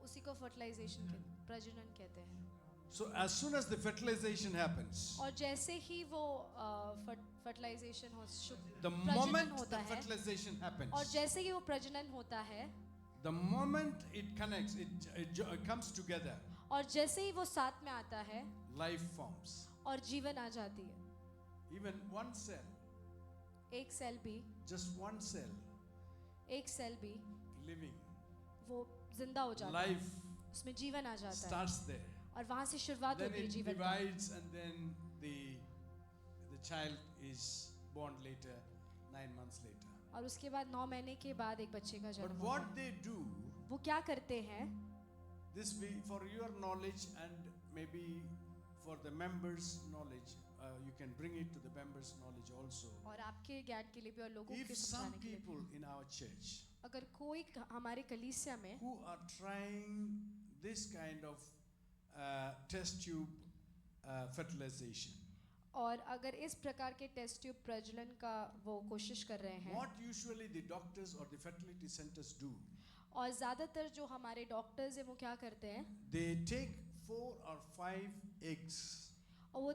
उसी को फर्टिलाइजेशन प्रजनन कहते हैं. So as soon as the fertilization happens, और जैसे ही वो फर्टिलाइजेशन the प्रजनन moment होता the है, fertilization happens, और जैसे ही वो प्रजनन होता है, the moment it connects, it comes together, और जैसे ही वो साथ में आता है, life forms. और जीवन आ जाती है. Even one cell, एक सेल भी, just one cell एक सेल भी living, वो जिंदा हो जाता है, life उसमें जीवन आ जाता है, starts there. और वहाँ से शुरुआत Then होती है it जीवन का. divides and then the child is born later, 9 months later. और उसके बाद 9 महीने के बाद एक बच्चे का But जन्म होता what है. they do, वो क्या करते हैं? this be for your knowledge and maybe for the members' knowledge, you can bring it to the members' knowledge also. और आपके ज्ञान के लिए भी और लोगों If के some समझाने के लिए भी. people in our church अगर कोई हमारे कलीसिया में who are trying this kind of test tube fertilization, और अगर इस प्रकार के टेस्ट ट्यूब प्रजनन का वो कोशिश कर रहे हैं, what usually the doctors or the fertility centers do, और ज़्यादातर जो हमारे डॉक्टर्स हैं वो क्या करते हैं, they take 4 or 5 eggs और वो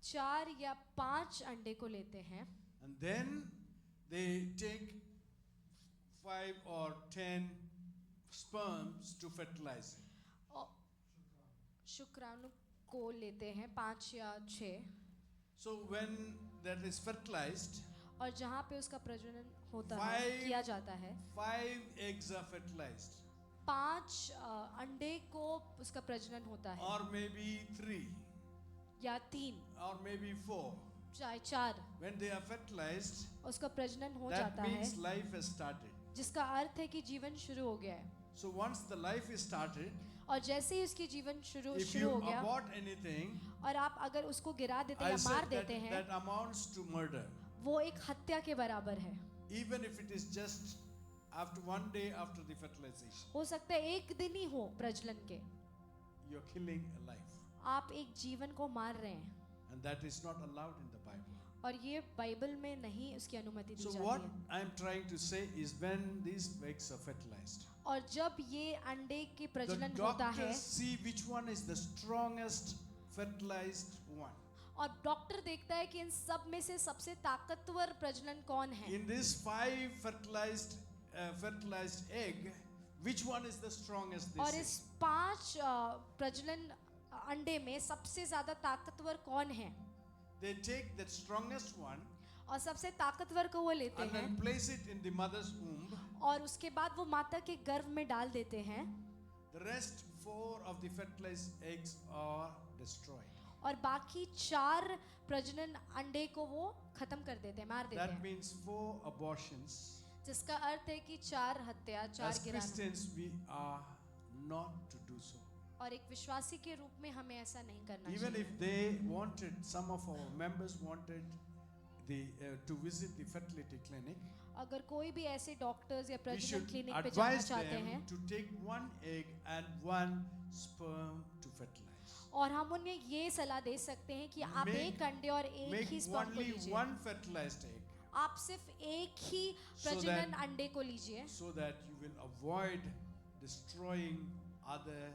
4 या 5 अंडे को लेते हैं, and then they take 5 or 10 sperms to fertilize it. और शुक्राणु को लेते हैं 5 या 6, So when that is fertilized, और जहाँ पे उसका प्रजनन होता है, 5 किया जाता है, 5 eggs are fertilized 5 अंडे को उसका प्रजनन होता है, or maybe 3 या 3 or maybe 4. चाहे 4, When they are fertilized, उसका प्रजनन हो that जाता है, means life has started. जिसका अर्थ है कि जीवन शुरू हो गया है. So once the life is started, और जैसे ही उसकी जीवन शुरू if you हो गया, abort anything, और आप अगर उसको गिरा देते I या मार said देते that, हैं, that amounts to murder. वो एक हत्या के बराबर है. Even if it is just after one day after the fertilization, हो सकता है एक दिन ही हो प्रजनन के, you're killing a life. आप एक जीवन को मार रहे हैं, And that is not allowed in the Bible. और ये बाइबल में नहीं उसकी अनुमति दी So जाती what है. I'm trying to say is when these eggs are fertilized, और जब ये अंडे के the प्रजनन होता है, doctors see which one is the strongest fertilized one. और डॉक्टर देखता है कि इन सब में से सबसे ताकतवर प्रजनन कौन है. In this 5 fertilized egg, which one is the strongest? They और say. इस 5 प्रजनन अंडे में सबसे ज्यादा ताकतवर कौन है, They take the strongest one और सबसे ताकतवर को वो लेते and हैं, then place it in the mother's womb. और उसके बाद वो माता के गर्भ में डाल देते हैं, The rest 4 of the fertilized eggs are destroyed. और बाकी 4 प्रजनन अंडे को वो खत्म कर देते हैं, मार देते That हैं. means 4 abortions. जिसका अर्थ है कि 4 हत्या, 4 As गिराना. Christians, we are not to do so. और एक विश्वासी के रूप में हमें ऐसा नहीं करना Even चाहिए. if they wanted, some of our members wanted to visit the fertility clinic, अगर कोई भी ऐसे डॉक्टर्स या we प्रजनन should क्लिनिक पे जाना advise चाहते them हैं, to take 1 egg and 1 sperm to fertilize. और हम उन्हें ये सलाह दे सकते हैं कि आप Make- एक अंडे और एक Make ही स्पर्म को only लीजिए. 1 fertilized egg आप सिर्फ एक ही So प्रजनन that- अंडे को लीजिए, so that you will avoid destroying other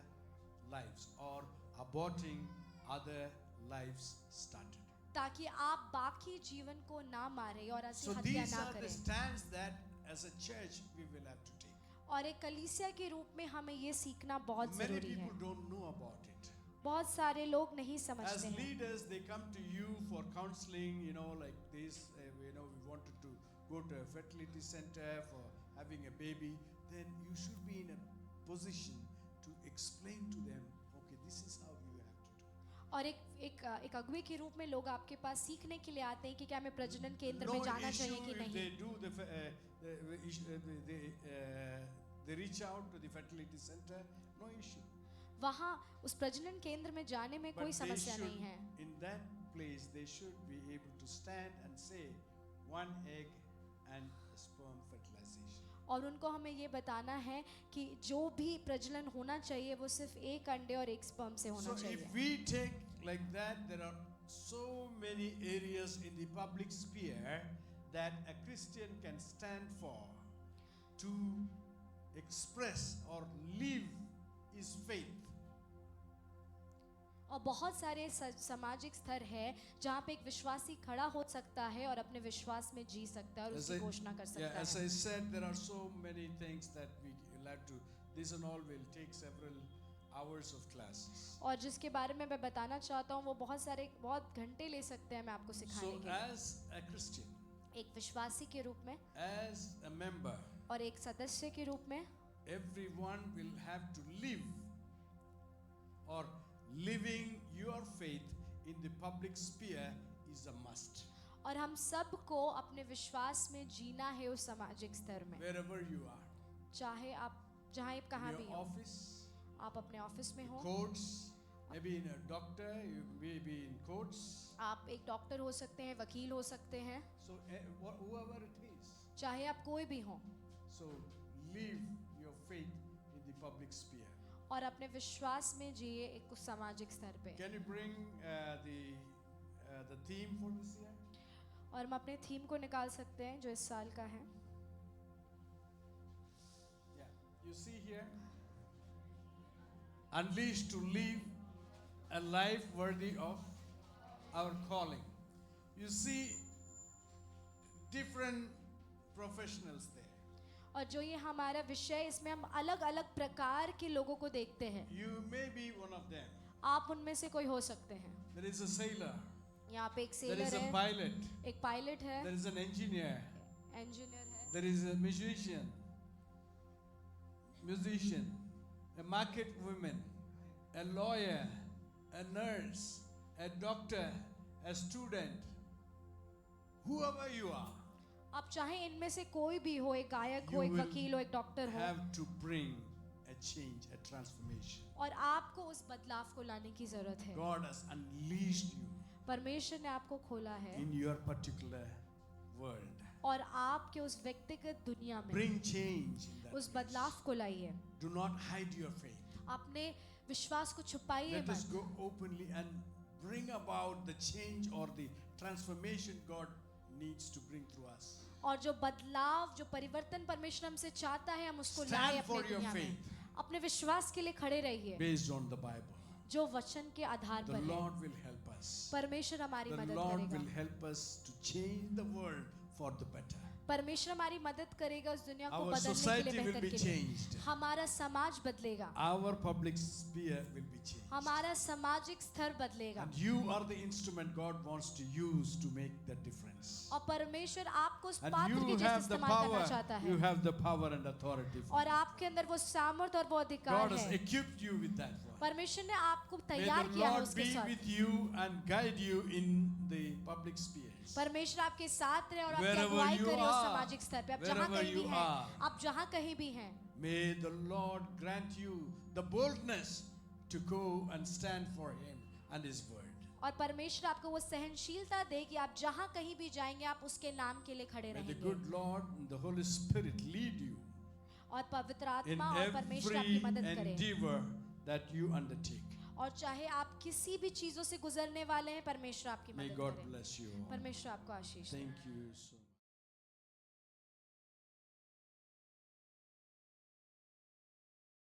lives or aborting other lives started. ताकि आप बाकी जीवन को ना मारे और ऐसी So हत्या these ना are the करें। stands that as a church we will have to take. और एक कलीसिया के रूप में हमें ये सीखना बहुत Many जरूरी है। people don't know about it. बहुत सारे लोग नहीं As समझते हैं। leaders, they come to you for counseling, like this, we wanted to go to a fertility center for having a baby. Then you should be in a position to explain to them, okay, this is how you have to do. और एक अगुवे के रूप में लोग आपके पास सीखने के लिए आते हैं कि क्या हमें प्रजनन केंद्र No में जाना issue चाहिए कि if they नहीं। do they reach out to the fertility center, no issue. वहाँ उस प्रजनन केंद्र में जाने में But कोई they समस्या should, नहीं है। in that place, they should be able to stand and say, one egg and sperm fertilization. और उनको हमें ये बताना है कि जो भी प्रजनन होना चाहिए वो सिर्फ एक अंडे और एक स्पर्म से होना So if चाहिए। we take like that, there are so many areas in the public sphere that a Christian can stand for to express or live his faith. और बहुत सारे सामाजिक स्तर है जहाँ पे एक विश्वासी खड़ा हो सकता है और अपने विश्वास में जी सकता है और उसकी घोषणा कर सकता As है। I said, there are so many things that we will have to. This and all will take several hours of classes. और जिसके बारे में मैं बताना चाहता हूँ वो बहुत घंटे ले सकते हैं मैं आपको So सिखाने के लिए। as a Christian, एक विश्वासी के रूप में as a member, और एक सदस्य के रूप में everyone will have to live or living your faith in the public sphere is a must. और हम सबको अपने विश्वास में जीना है उस सामाजिक स्तर में। Wherever you are, चाहे आप जहाँ आप in कहाँ भी your हो, office, आप अपने ऑफिस में हो, courts, maybe in a doctor, you may be in courts. आप एक डॉक्टर हो सकते हैं, वकील हो सकते हैं, So whoever it is, चाहे आप कोई भी हो, so live your faith in the public sphere. और अपने विश्वास में जिए एक उस सामाजिक स्तर पे। Can you bring the theme for this year? और हम अपने थीम को निकाल सकते हैं जो इस साल का है। Yeah, you see here, unleashed to live a life worthy of our calling. You see different professionals there. और जो ये हमारा विषय इसमें हम अलग अलग प्रकार के लोगों को देखते हैं। You may be one of them. आप उनमें से कोई हो सकते हैं। There is a sailor, यहाँ पे एक there is सेलर a है, pilot, एक पायलट है, there is an engineer, engineer है, there is a musician, a market woman, a lawyer, a nurse, a doctor, a student, whoever you are, आप चाहे इनमें से कोई भी हो, एक गायक You हो, एक will वकील हो, एक डॉक्टर हो, have to bring a change, a transformation. और आपको उस बदलाव को लाने की जरूरत है। God has unleashed you परमेश्वर ने आपको खोला है in your particular world. और आपके उस व्यक्तिगत दुनिया में Bring change in that उस place. बदलाव को लाइए। Do not hide your faith. अपने विश्वास को छुपाइए Let us मत, go openly and bring about the change or the transformation God needs to bring through us. और जो बदलाव जो परिवर्तन परमेश्वर हमसे चाहता है हम उसको Stand लाए for अपने your दुनिया में। faith. अपने विश्वास के लिए खड़े रहिए Based on the Bible. जो वचन के आधार The पर है। Lord will help us. परमेश्वर हमारी The मदद Lord करेगा। will help us to change the world for the better. परमेश्वर हमारी मदद करेगा उस दुनिया को Our बदलने के society लिए, will बेहतर be के लिए। changed. हमारा समाज बदलेगा, Our public sphere will be changed. हमारा सामाजिक स्तर बदलेगा And you are the instrument God wants to use to make that difference. और परमेश्वर आपको उस And पात्र के you जैसे have the इस्तेमाल करना power. चाहता You है have the power and authority. for और it. आपके अंदर वो सामर्थ और वो अधिकार God has है। equipped you with that one. परमेश्वर ने आपको May तैयार the किया है Lord उसके be साथ। with you and guide you in the public spheres. परमेश्वर आपके साथ रहे और आपकी Wherever अगुवाई you करे उस are, सामाजिक स्तर पे। आप जहाँ wherever कहीं भी you हैं, are. आप जहाँ कहीं भी हैं, May the Lord grant you the boldness to go and stand for Him and His word. और परमेश्वर आपको वो सहनशीलता दे कि आप जहाँ कहीं भी जाएंगे आप उसके नाम के लिए खड़े May the रहेंगे good Lord and the Holy Spirit lead you और पवित्र in आत्मा और परमेश्वर every आपकी मदद करे। endeavor that you undertake. और चाहे आप किसी भी चीजों से गुजरने वाले हैं, परमेश्वर आपकी May मदद God करे। bless you. all. परमेश्वर आपको आशीष दे। Thank you so much.